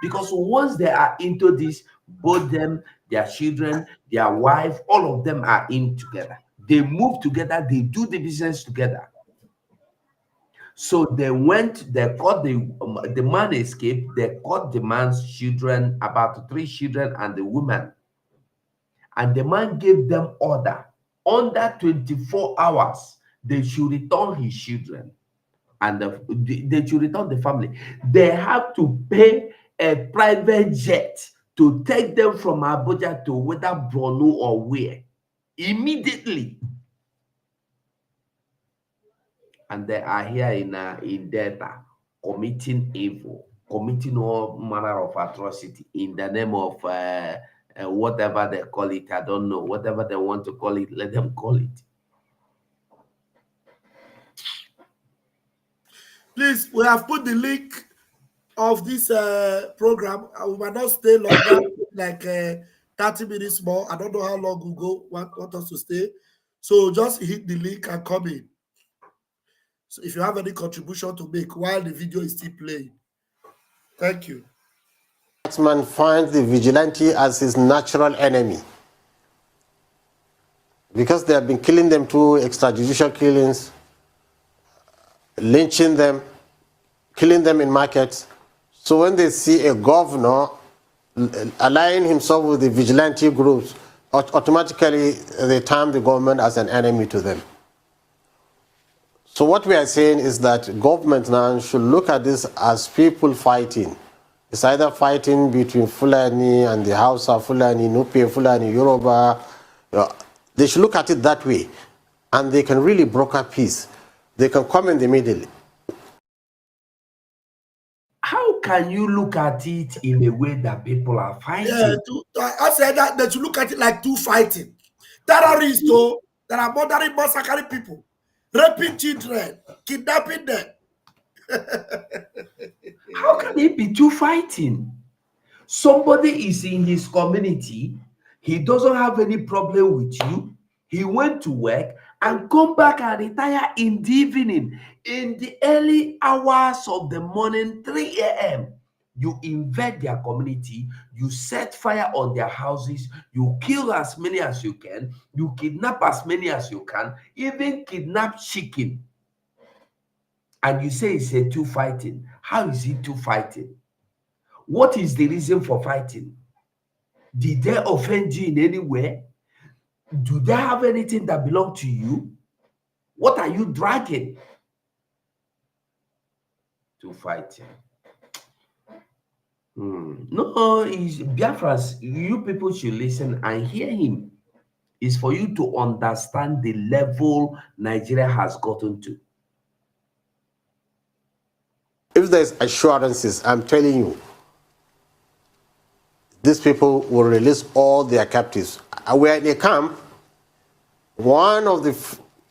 because once they are into this, both them, their children, their wife, all of them are in together. They move together, they do the business together. So they went, they caught the man escaped, they caught the man's children, about 3 children and the woman. And the man gave them order, under 24 hours, they should return his children. And they should return the family. They have to pay a private jet to take them from Abuja to whether Borno or where, immediately. And they are here in Delta committing evil, committing all manner of atrocity in the name of whatever they call it. I don't know. Whatever they want to call it, let them call it. Please, we have put the link of this program. We might not stay longer, like 30 minutes more. I don't know how long Google want us to stay. So just hit the link and come in. So if you have any contribution to make while the video is still playing. Thank you. Man finds the vigilante as his natural enemy because they have been killing them through extrajudicial killings, lynching them, killing them in markets. So when they see a governor aligning himself with the vigilante groups, automatically they term the government as an enemy to them. So what we are saying is that government now should look at this as people fighting. It's either fighting between Fulani and the Hausa, Fulani, Nupe, Fulani, Yoruba. They should look at it that way. And they can really broker peace. They can come in the middle. How how can you look at it in a way that people are fighting? Yeah, I said that you look at it like two fighting. Terrorists, though, that are murdering, massacring people, raping children, kidnapping them. How can it be two fighting? Somebody is in his community. He doesn't have any problem with you. He went to work and come back and retire in the evening. In the early hours of the morning, 3 a.m., you invade their community, you set fire on their houses, you kill as many as you can, you kidnap as many as you can, even kidnap chicken. And you say it's a two fighting. How is it two fighting? What is the reason for fighting? Did they offend you in any way? Do they have anything that belongs to you? What are you dragging? To fighting. No, it's Biafrans. You people should listen and hear him. It's for you to understand the level Nigeria has gotten to. If there's assurances, I'm telling you, these people will release all their captives. We are in a camp. One of the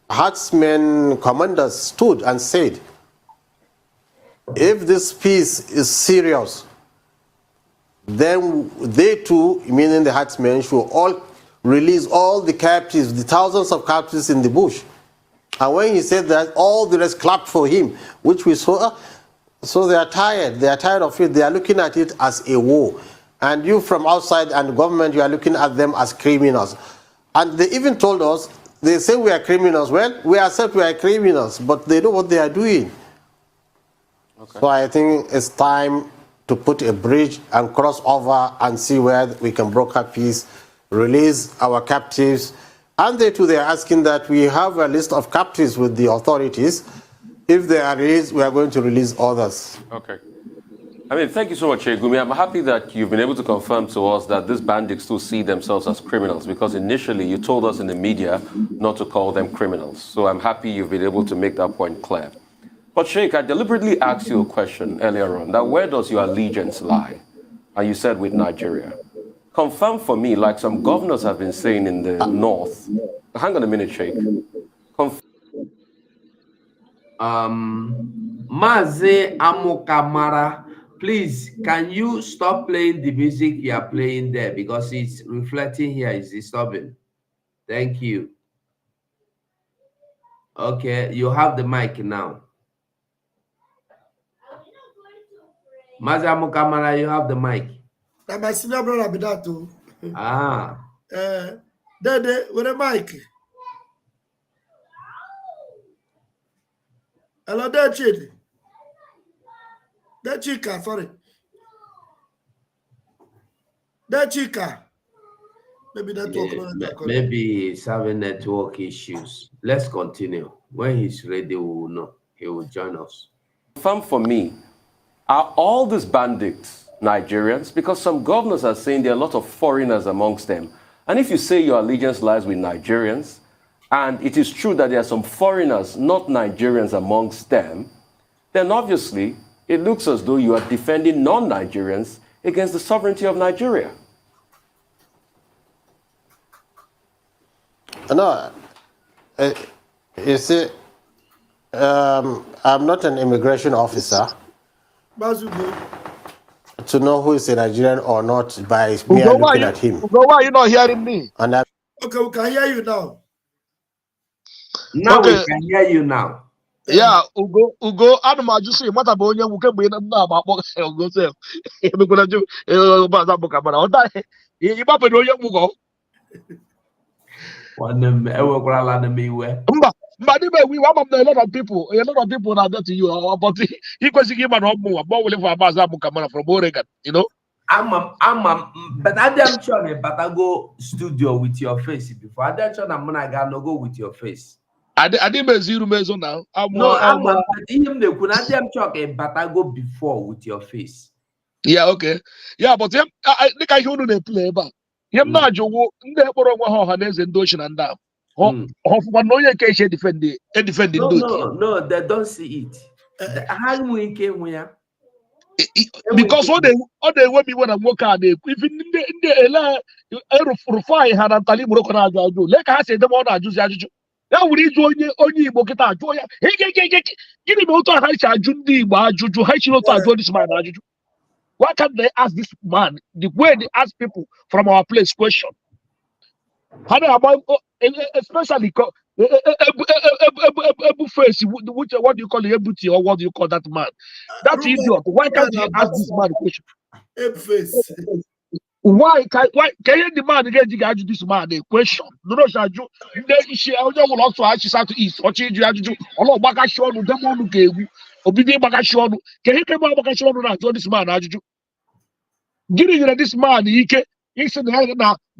herdsmen commanders stood and said, if this peace is serious, then they too, meaning the herdsmen, should all release all the captives, the thousands of captives in the bush. And when he said that, all the rest clapped for him, which we saw. So they are tired. They are tired of it. They are looking at it as a war. And you from outside and the government, you are looking at them as criminals. And they even told us, they say we are criminals. Well, we accept we are criminals, but they know what they are doing. Okay. So I think it's time to put a bridge and cross over and see where we can broker peace, release our captives. And they too, they are asking that we have a list of captives with the authorities. If they are released, we are going to release others. Okay. I mean, thank you so much, Threatened-Gumi. I'm happy that you've been able to confirm to us that these bandits still see themselves as criminals, because initially you told us in the media not to call them criminals. So I'm happy you've been able to make that point clear. But Sheikh, I deliberately asked you a question earlier on, that where does your allegiance lie? And you said with Nigeria. Confirm for me, like some governors have been saying in the north. Hang on a minute, Sheikh. Maze Amokamara, please, can you stop playing the music you are playing there, because it's reflecting here, it's disturbing. Thank you. Okay, you have the mic now. Maze Amokamara, you have the mic. That my senior brother be that too. Ah. Dede, with a mic. Hello, there, Chidi. There, Chika, sorry. There, Chika. Maybe network. Yeah, maybe he's having network issues. Let's continue. When he's ready, we will know. He will join us. Confirm for me, are all these bandits Nigerians? Because some governors are saying there are a lot of foreigners amongst them. And if you say your allegiance lies with Nigerians, and it is true that there are some foreigners, not Nigerians, amongst them, then obviously it looks as though you are defending non-Nigerians against the sovereignty of Nigeria. No, you see, I'm not an immigration officer to know who is a Nigerian or not by me looking at him. Why are you not hearing me? And okay, we can hear you now. Now we can hear you now. Yeah, Ugo, Anuma, just say, what about you? Can be about Ugo self. You're going to do about that. You papa know you go. One of we want a lot of people. A lot of people now that you are about he was give an home more for Bazabu Kamana from Oregon, you know. But I damn sure but I go studio with your face before. I damn sure I'm gonna go with your face. I didn't zero measure now. I'm him the Kunadiam chalk but I go before with your face. Yeah, okay. Yeah, but I think I heard the play about him not you the Hannes and Doshin and down. No, you can't defend it. No, they don't see it. How we came here. because all they want me when I work out, even in the Rufai had a Tali Morocco, like I said, the one I just now we join only Bokita, Joya. Hey, give him auto Haisha Jundi, Juju, Haishino, do this man. Why can't they ask this man the way they ask people from our place question? How about especially face, which what do you call the Ebuti or what do you call that man? That idiot. Why can't he ask this man a question? Face. Why can you demand again to this man a question? No, Shaju. She will also ask you to eat or change you to all Bakashon, Demon gave Obidi Bakashon. Can you come out Bakashon and this man? Giving this man, he said they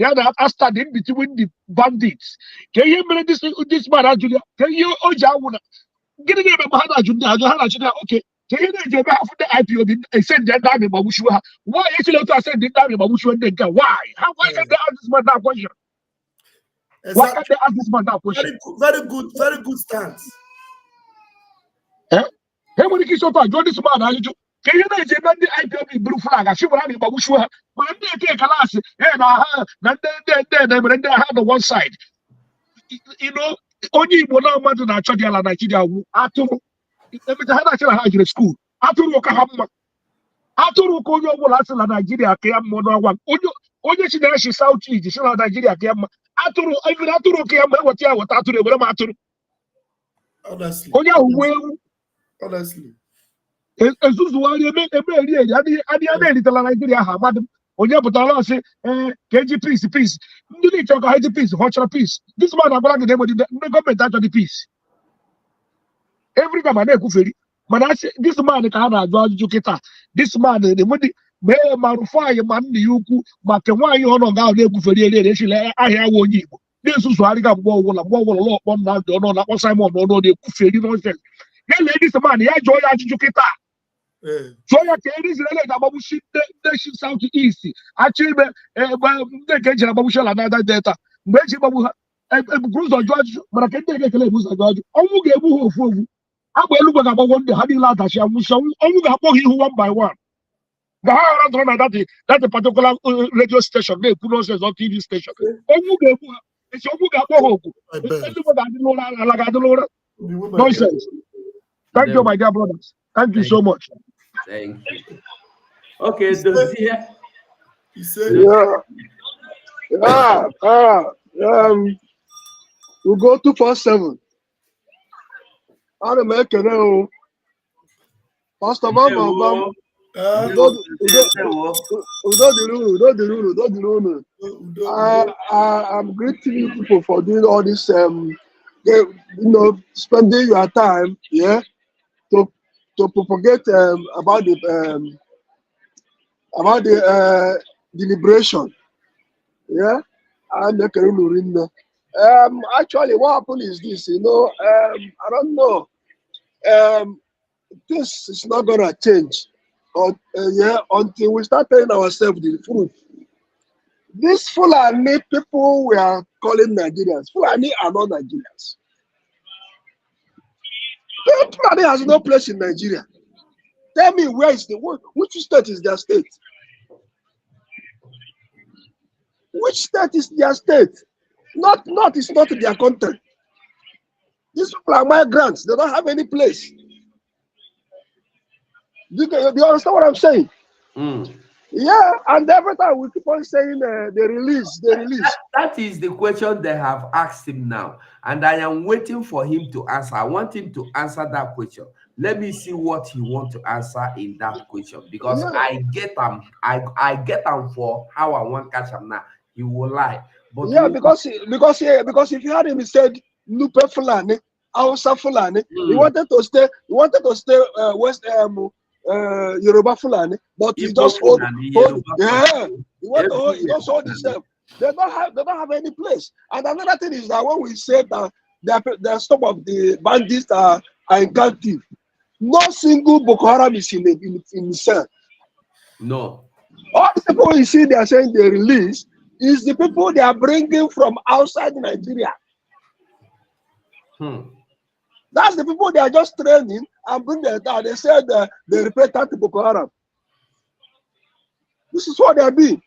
had a study between the bandits. Can you bring this man, Julia? Can you Ojawuna? Getting him a Mahana Julia, okay. Can you get half the IPO and send that down in Babushua? Why actually I said the down in Babushua and then why? Why can't they ask this man that question? Why can't they ask this man that question? Very good stance. Eh? Hey, when you so far, join this man, can you not say the IPO blue flag? She will have Babushua, but they take a last, and then they have the one side. You know, only one man to Nigeria, Aturu. Every time I had school, Aturu Kahama. Aturu Koyo will answer Nigeria, Kayam Mono one. Only she South East, she Nigeria, Kayam. Aturu, even Aturu Kayam, what you what Aturu, what Aturu. Honestly. Honestly. As usual, you make a very, Nigeria, madam. On your Butala say, KG peace. You need to talk about peace, watch a peace. This man, I'm going to the government out of the peace. Every time I go for it, but I say this man can have this man, the money, Marufai, man, the Yuku, Makawai, you know, now they go for the I have one year. This is why I got one lot, one now, don't know, not Simon, no, they could feel nonsense. Then ladies, man, I joy Ajukita. Joy is related about shit, the South East. Actually, they get Babushal another data. Babu, Bruce or George, but I can't take a Bruce or George. Oh, get who. I will look about one day, having like that. Only got one by one. The that particular radio station, they put us on TV station. It's nonsense. Thank you, my dear brothers. Thank you so much. Thank you. Okay, Dosia. We'll go 247. I'm making it. Pastor Bamba, I'm greeting you people for doing all this, spending your time, to propagate about the deliberation, and actually, what happened is this, I don't know. This is not gonna change, until we start telling ourselves the truth. These Fulani people we are calling Nigerians, Fulani are not Nigerians. Fulani has no place in Nigeria. Tell me which state is their state? Which state is their state? It's not their content. These people are migrants. They don't have any place. Do you understand what I'm saying? Yeah, and every time we keep on saying they release. That is the question they have asked him now, and I am waiting for him to answer. I want him to answer that question. Let me see what he wants to answer in that question, because I get him for how I want to catch him now. He will lie, but because if you had him, he said Lupe Fulani, Hausa Fulani. He wanted to stay West Yoruba Fulani, but he just hold he just hold himself. They don't have any place. And another thing is that when we say that some of the bandits are in captive, no single Boko Haram is in cell. No. All the people you see they are saying they release is the people they are bringing from outside Nigeria. That's the people they are just training and bring them down. They said they report to Boko Haram. This is what they're doing.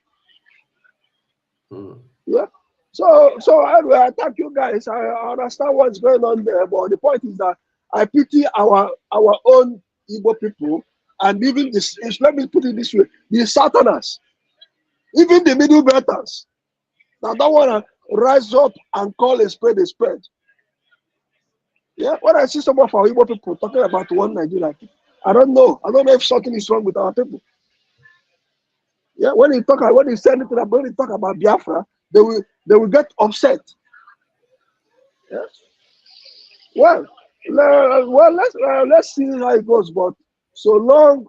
Yeah. So anyway, I thank you guys. I understand what's going on there, but the point is that I pity our own Igbo people, and even this. Let me put it this way: the Southerners, even the middle belters, that don't want to rise up and call a spade a spade. Yeah. When I see some of our Igbo people talking about one Nigeria, I don't know. I don't know if something is wrong with our people. Yeah. When they say anything about, when they talk about Biafra, they will get upset. Yes. Well, let's see how it goes. But so long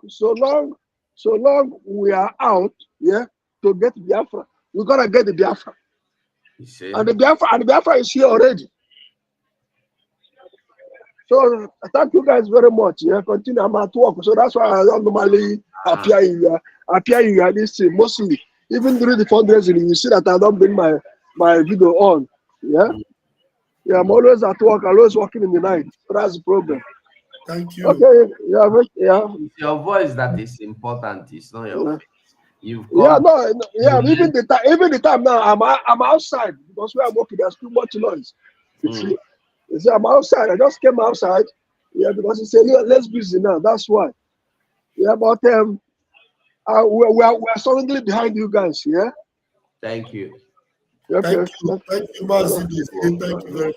we are out, yeah, to get Biafra, we gotta get the Biafra. And the Biafra is here already. So thank you guys very much. Yeah, continue. I'm at work, so that's why I don't normally appear in this thing. Mostly, even during the fundraising, you see that I don't bring my video on. Yeah. Yeah, I'm always at work. I'm always working in the night. So that's the problem. Thank you. Okay. Yeah. It's your voice that is important. It's not your face. Even the time now, I'm outside because where I'm working, there's too much noise. You see, I'm outside. I just came outside. Yeah, because it's less busy now. That's why. Yeah, but we're solidly behind you guys. Yeah. Thank you. Okay. Thank you, Mazi. Thank you very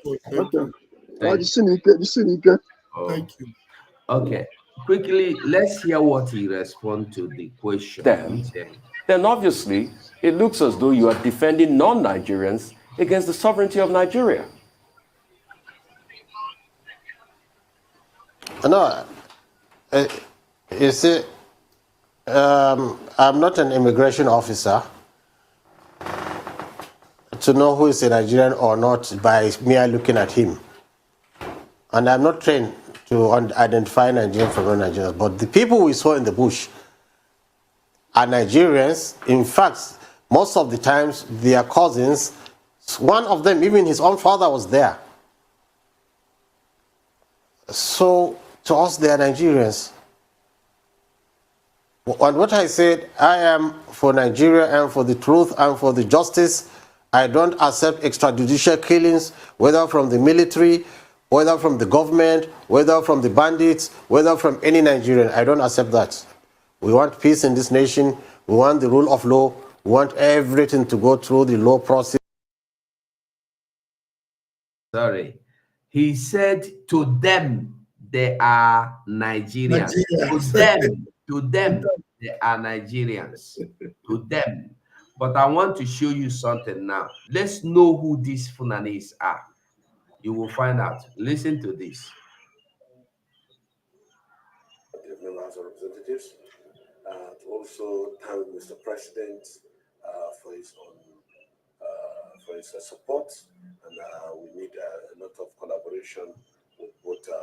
much. Thank you. Okay. Quickly, let's hear what he responds to the question. Then obviously, it looks as though you are defending non-Nigerians against the sovereignty of Nigeria. No, you see, I'm not an immigration officer to know who is a Nigerian or not by mere looking at him. And I'm not trained to identify Nigerians from non-Nigerians. But the people we saw in the bush are Nigerians. In fact, most of the times, their cousins, one of them, even his own father was there. So, to us, they are Nigerians. And what I said, I am for Nigeria and for the truth and for the justice. I don't accept extrajudicial killings, whether from the military, whether from the government, whether from the bandits, whether from any Nigerian. I don't accept that. We want peace in this nation. We want the rule of law. We want everything to go through the law process. Sorry. He said to them, they are Nigerians. To them, they are Nigerians. To them. But I want to show you something now. Let's know who these Funanis are. You will find out. Listen to this. Members of Representatives, to also thank Mr. President for his support, and we need a lot of collaboration with both the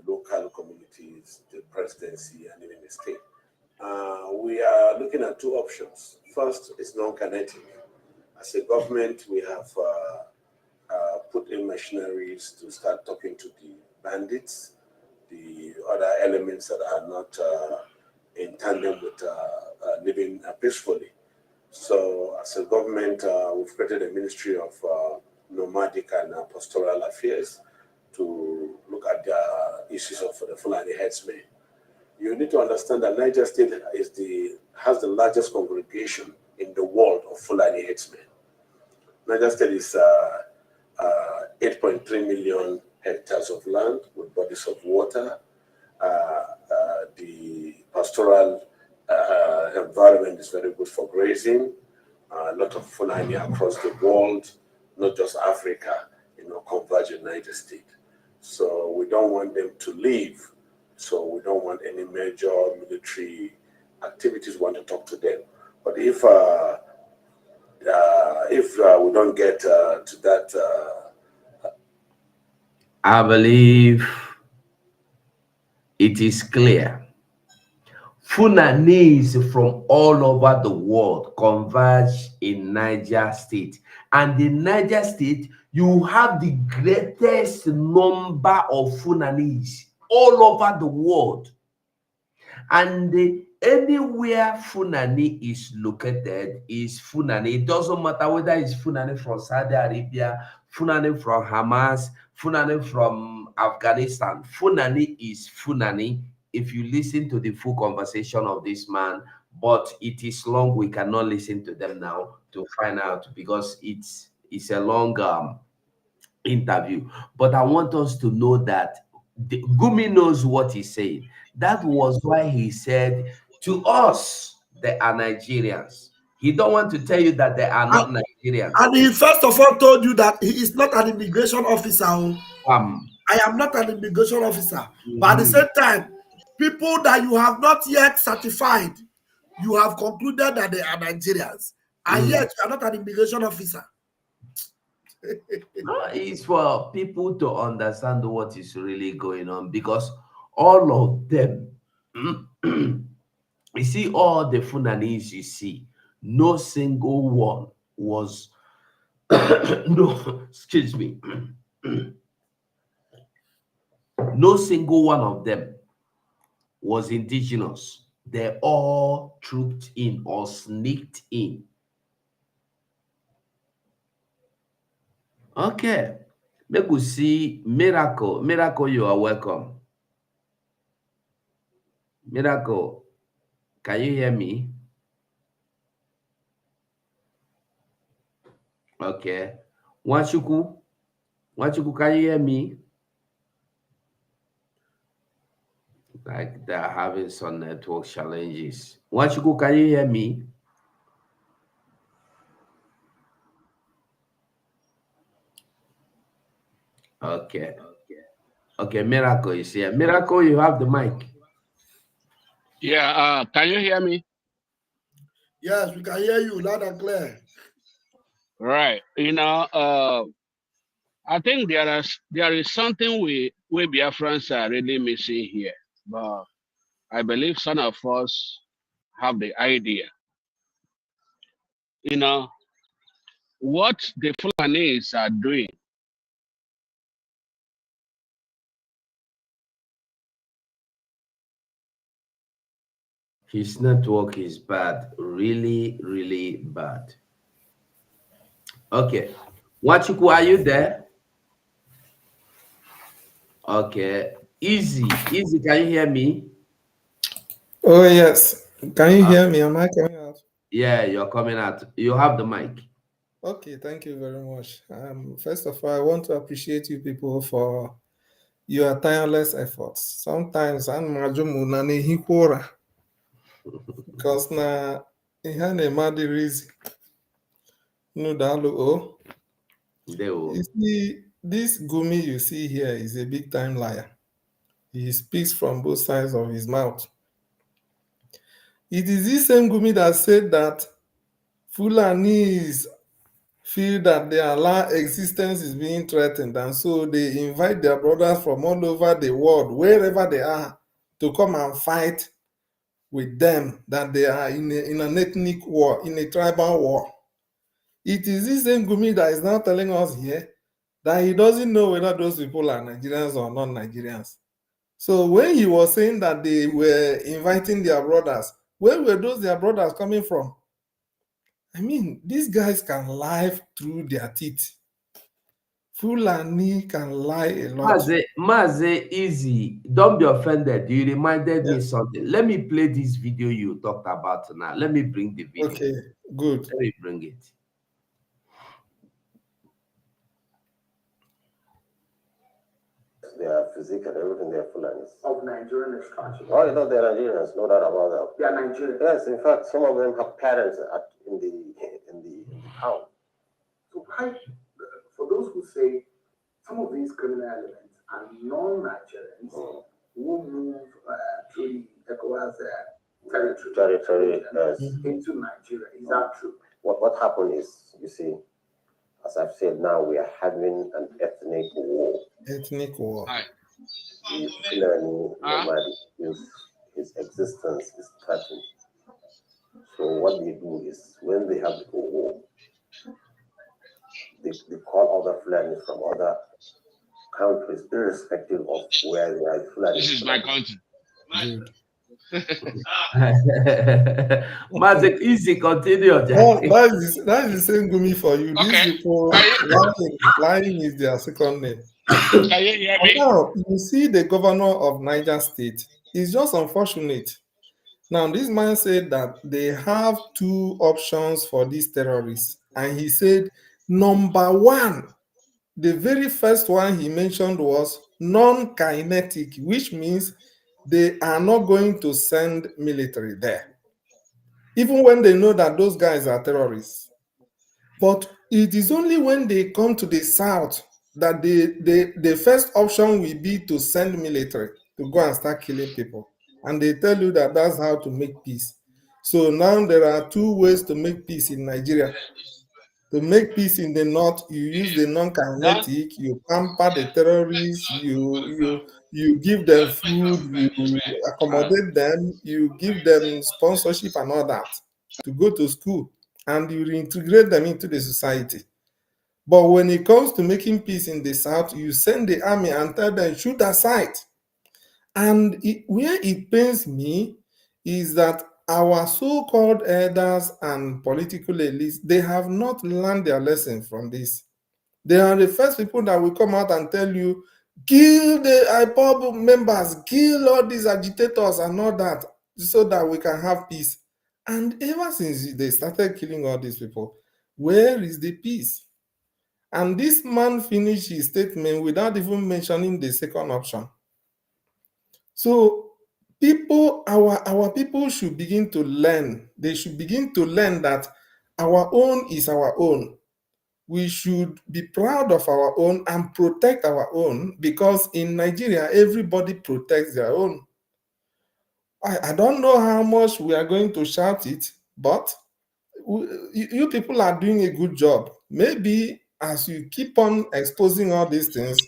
local communities, the presidency, and even the state. We are looking at two options. First is non-kinetic. As a government, we have put in machineries to start talking to the bandits, the other elements that are not in tandem with living peacefully. So as a government, we've created a Ministry of Nomadic and Pastoral Affairs to look at the issues of the Fulani headsmen. You need to understand that Niger State has the largest congregation in the world of Fulani headsmen. Niger State is 8.3 million hectares of land with bodies of water. The pastoral environment is very good for grazing. A lot of Fulani across the world, not just Africa, converge in Niger State. So we don't want them to leave. So we don't want any major military activities. We want to talk to them. But if we don't get to that, I believe it is clear. Funanis from all over the world converge in Niger State. And in Niger State, you have the greatest number of Funanis all over the world. And anywhere Fulani is located is Fulani. It doesn't matter whether it's Fulani from Saudi Arabia, Fulani from Hamas, Fulani from Afghanistan. Fulani is Fulani. If you listen to the full conversation of this man, but it is long, we cannot listen to them now to find out because it's a long interview. But I want us to know that Gumi knows what he's saying. That was why he said to us, they are Nigerians. He don't want to tell you that they are not Nigerians. And he first of all told you that he is not an immigration officer. I am not an immigration officer. But at the same time, people that you have not yet certified, you have concluded that they are Nigerians. And yet you are not an immigration officer. No, it's for people to understand what is really going on, because all of them, you see, all the Funanis you see, no single one was, no, excuse me, no single one of them was indigenous. They all trooped in or sneaked in. Okay, make we see Miracle. Miracle, you are welcome. Miracle, can you hear me? Okay. Wachuku, can you hear me? Like they're having some network challenges. Wachuku, can you hear me? Okay. Okay, Miracle is here. Miracle, you have the mic. Yeah, can you hear me? Yes, we can hear you loud and clear. Right. You know, I think there is something we Biafrans are really missing here. But I believe some of us have the idea. You know, what the Fulanis are doing. His network is bad, really, really bad. Okay. Wachuku, are you there? Okay. Easy, can you hear me? Oh, yes. Can you hear me? Am I coming out? Yeah, you're coming out. You have the mic. Okay, thank you very much. First of all, I want to appreciate you people for your tireless efforts. Sometimes I'm because na reason. No, you see, this Gumi you see here is a big time liar. He speaks from both sides of his mouth. It is this same Gumi that said that Fulanis feel that their land existence is being threatened, and so they invite their brothers from all over the world, wherever they are, to come and fight with them, that they are in an ethnic war, in a tribal war. It is this same Gumi that is now telling us here that he doesn't know whether those people are Nigerians or not Nigerians. So when he was saying that they were inviting their brothers, where were those their brothers coming from? I mean, these guys can lie through their teeth. Fulani can lie a lot. Maze, easy. Don't be offended. You reminded me something. Let me play this video you talked about now. Let me bring the video. Okay, good. Let me bring it. They are physical, everything, they are Fulanis. Of Nigerian extraction. Oh, you know, they're Nigerians, no doubt about that. They are Nigerians. Yes, in fact, some of them have parents in the town. So why, for those who say some of these criminal elements are non-Nigerians who move through the ECOWAS territory into Nigeria, is that true? What happened is, you see, as I've said now, we are having an ethnic war. Ethnic war. The Fulani nomadic, his existence is threatened. So what they do is, when they have the war, they call other Fulani from other countries, irrespective of where they are. Fulani. This is my country. Good. Mazik, easy, continue. That is the same Gumi for you. Okay. These people lying is their second name. Can you hear me? Now, you see the governor of Niger State. It's just unfortunate. Now, this man said that they have two options for these terrorists. And he said, number one, the very first one he mentioned was non-kinetic, which means they are not going to send military there, even when they know that those guys are terrorists. But it is only when they come to the south that the first option will be to send military to go and start killing people. And they tell you that that's how to make peace. So now there are two ways to make peace in Nigeria. To make peace in the north, you use the non-kinetic, you pamper the terrorists, you give them food, you accommodate them, you give them sponsorship and all that to go to school, and you reintegrate them into the society. But when it comes to making peace in the south, you send the army and tell them, shoot aside. And where it pains me is that our so-called elders and political elites, they have not learned their lesson from this. They are the first people that will come out and tell you, kill the IPOB members, kill all these agitators and all that, so that we can have peace. And ever since they started killing all these people, where is the peace? And this man finished his statement without even mentioning the second option. So our people should begin to learn. They should begin to learn that our own is our own. We should be proud of our own and protect our own, because in Nigeria, everybody protects their own. I don't know how much we are going to shout it, but you people are doing a good job. Maybe as you keep on exposing all these things,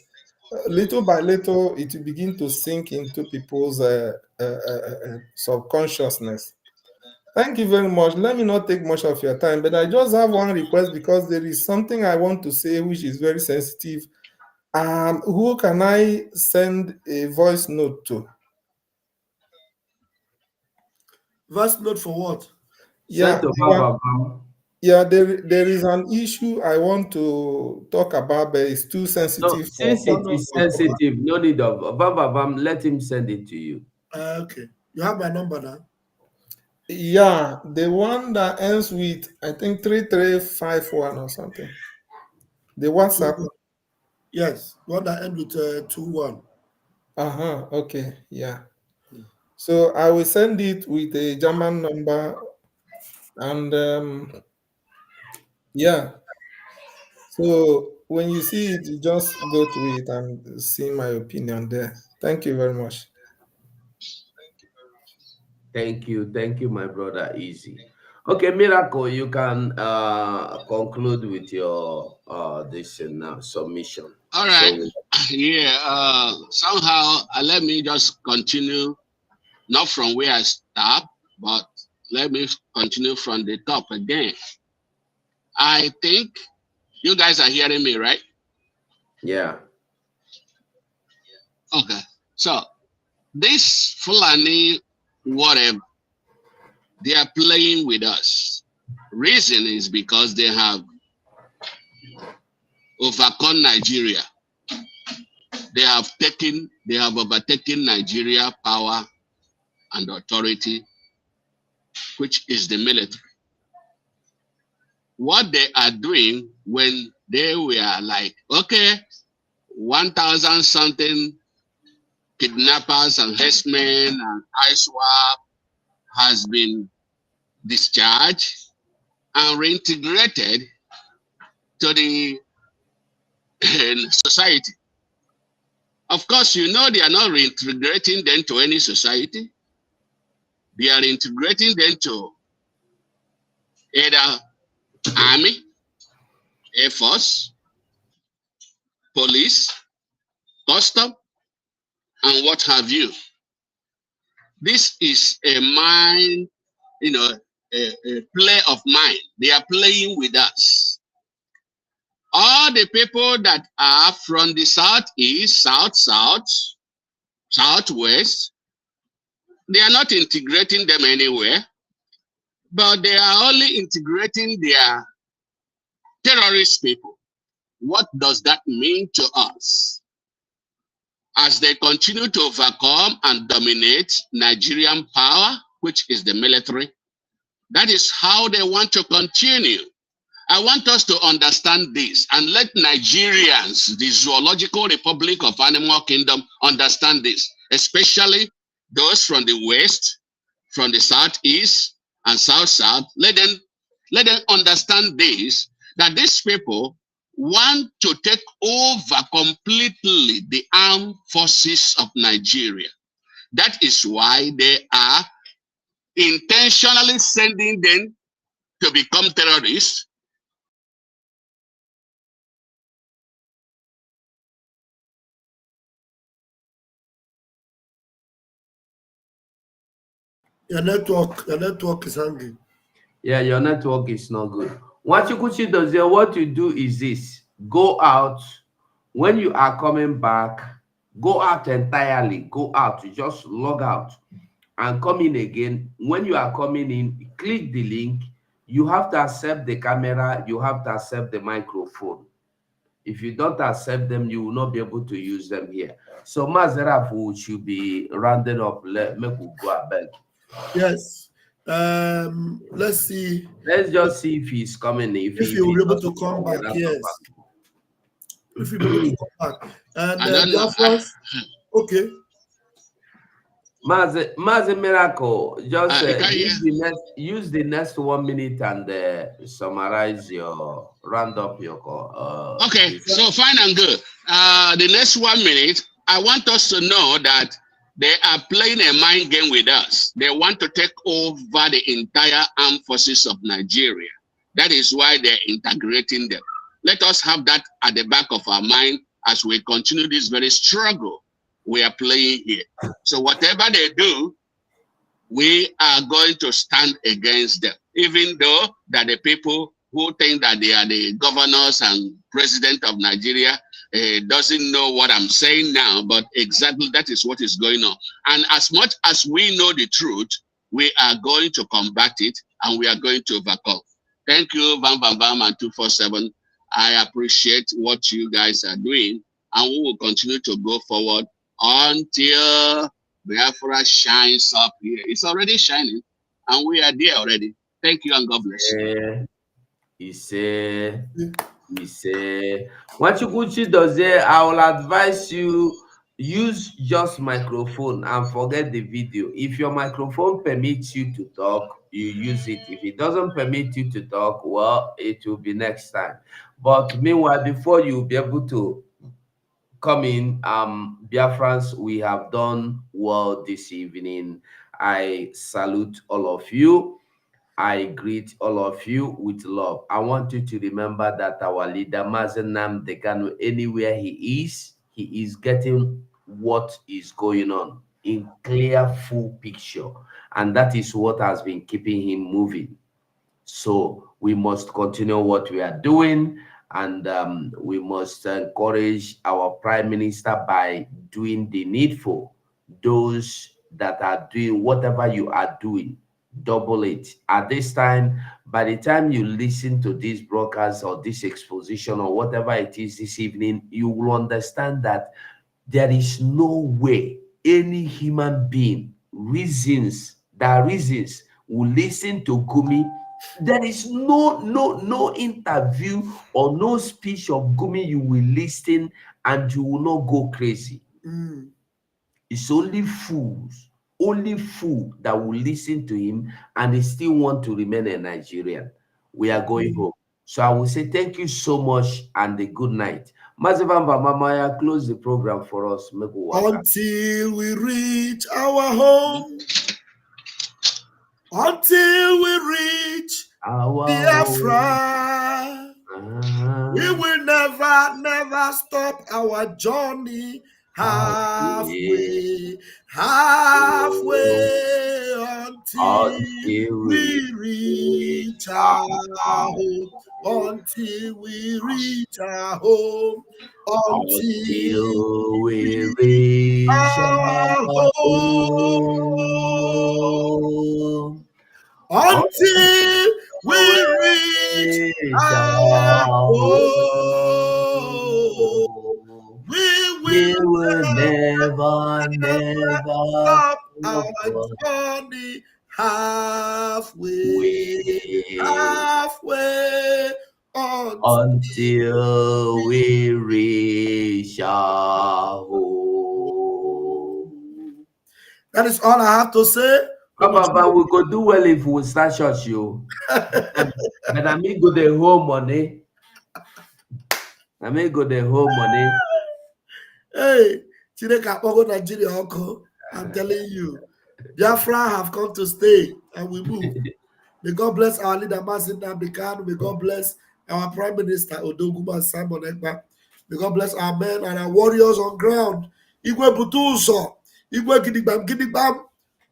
little by little, it will begin to sink into people's subconsciousness. Thank you very much. Let me not take much of your time, but I just have one request, because there is something I want to say which is very sensitive. Who can I send a voice note to? Voice note for what? Yeah, there is an issue I want to talk about, but it's too sensitive. Since it is sensitive, no need of Bam, let him send it to you. Okay. You have my number now? Yeah, the one that ends with, I think, 3351 or something. The WhatsApp. Yes, one that ends with 21. Okay, yeah. So I will send it with a German number, and yeah. So when you see it, you just go to it and see my opinion there. Thank you very much. Thank you, my brother. Easy. Okay, Miracle, you can conclude with your this submission. All right. Yeah. Somehow, let me just continue, not from where I stopped, but let me continue from the top again. I think you guys are hearing me, right? Yeah. Okay. So this Fulani, whatever, they are playing with us. Reason is because they have overcome Nigeria. They have overtaken Nigeria power and authority, which is the military. What they are doing when they were like, okay, 1,000 something kidnappers and herdsmen and ISWAP has been discharged and reintegrated to the society. Of course, you know they are not reintegrating them to any society. They are integrating them to either army, air force, police, custom, and what have you. This is a mind, a play of mind. They are playing with us. All the people that are from the southeast, south, southwest, They are not integrating them anywhere, but they are only integrating their terrorist people. What does that mean to us? As they continue to overcome and dominate Nigerian power, which is the military, that is how they want to continue. I want us to understand this and let Nigerians, the Zoological Republic of Animal Kingdom, understand this, especially those from the West, from the Southeast and South. Let them understand this, that these people want to take over completely the armed forces of Nigeria. That is why they are intentionally sending them to become terrorists. Your network is hanging. Yeah, your network is not good. What you do is this: go out. When you are coming back, go out entirely. Go out. You just log out and come in again. When you are coming in, click the link. You have to accept the camera. You have to accept the microphone. If you don't accept them, you will not be able to use them here. So Mazerafu should be rounded up. Let me go back. Yes. Let's see. Let's just see if he's coming. If he will be able to come back, yes. If he will be able to come back. And Biafrans, okay. Mazi Miracle, just use the next 1 minute and summarize your round up your call. Okay, so fine and good. The next 1 minute, I want us to know that they are playing a mind game with us. They want to take over the entire armed forces of Nigeria. That is why they're integrating them. Let us have that at the back of our mind as we continue this very struggle we are playing here. So whatever they do, we are going to stand against them, even though that the people who think that they are the governors and president of Nigeria doesn't know what I'm saying now, but exactly that is what is going on. And as much as we know the truth, we are going to combat it and we are going to overcome. Thank you, Bam Bam Bam and 247. I appreciate what you guys are doing, and we will continue to go forward until Biafra shines up here. It's already shining, and we are there already. Thank you, and God bless you. He said, what you does there, I will advise you use just microphone and forget the video. If your microphone permits you to talk, you use it. If it doesn't permit you to talk, well, it will be next time. But meanwhile, before you'll be able to come in, Biafrans, we have done well this evening. I salute all of you. I greet all of you with love. I want you to remember that our leader, Mazen Nnamdi Kanu, anywhere he is getting what is going on in clear, full picture. And that is what has been keeping him moving. So we must continue what we are doing, and we must encourage our Prime Minister by doing the needful. Those that are doing whatever you are doing, double it. At this time, by the time you listen to this broadcast or this exposition or whatever it is this evening, you will understand that there is no way any human being reasons will listen to Gumi. There is no interview or no speech of Gumi you will listen and you will not go crazy. It's only fools that will listen to him and they still want to remain a Nigerian. We are going home. So I will say thank you so much and a good night. Mazivamba Mamaya, close the program for us. Until we reach our home. Until we reach Biafra. We will never stop our journey. Halfway until we reach our home, until we reach our home, until we reach our home. until we reach our goal. We will never stop our journey halfway until we reach our home. That is all I have to say. Papa, we could do well if we start church, you. But I may go the home money. Hey, Nigeria, I'm telling you, Biafra have come to stay and we move. May God bless our leader, Mazinda Bikan. May God bless our Prime Minister, Odoguma Simon Ekpa. May God bless our men and our warriors on ground. Igwe Butuso, Igwe Gidigbam,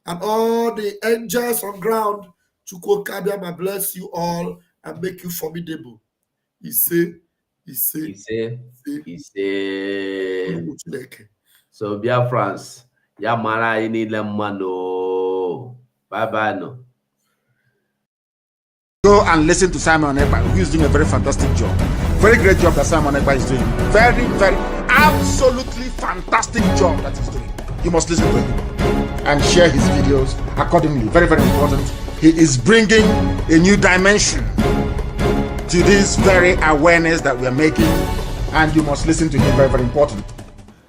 and all the angels on ground. Chukwu Kabiam, I bless you all and make you formidable. He say. So Biafrans, Yamara ini lemano. Bye no. Go and listen to Simon Ekpa, who is doing a very fantastic job. Very great job that Simon Ekpa is doing. Very, very, absolutely fantastic job that he's doing. You must listen to him and share his videos accordingly. Very, very important. He is bringing a new dimension to this very awareness that we are making, and you must listen to him. Very, very important.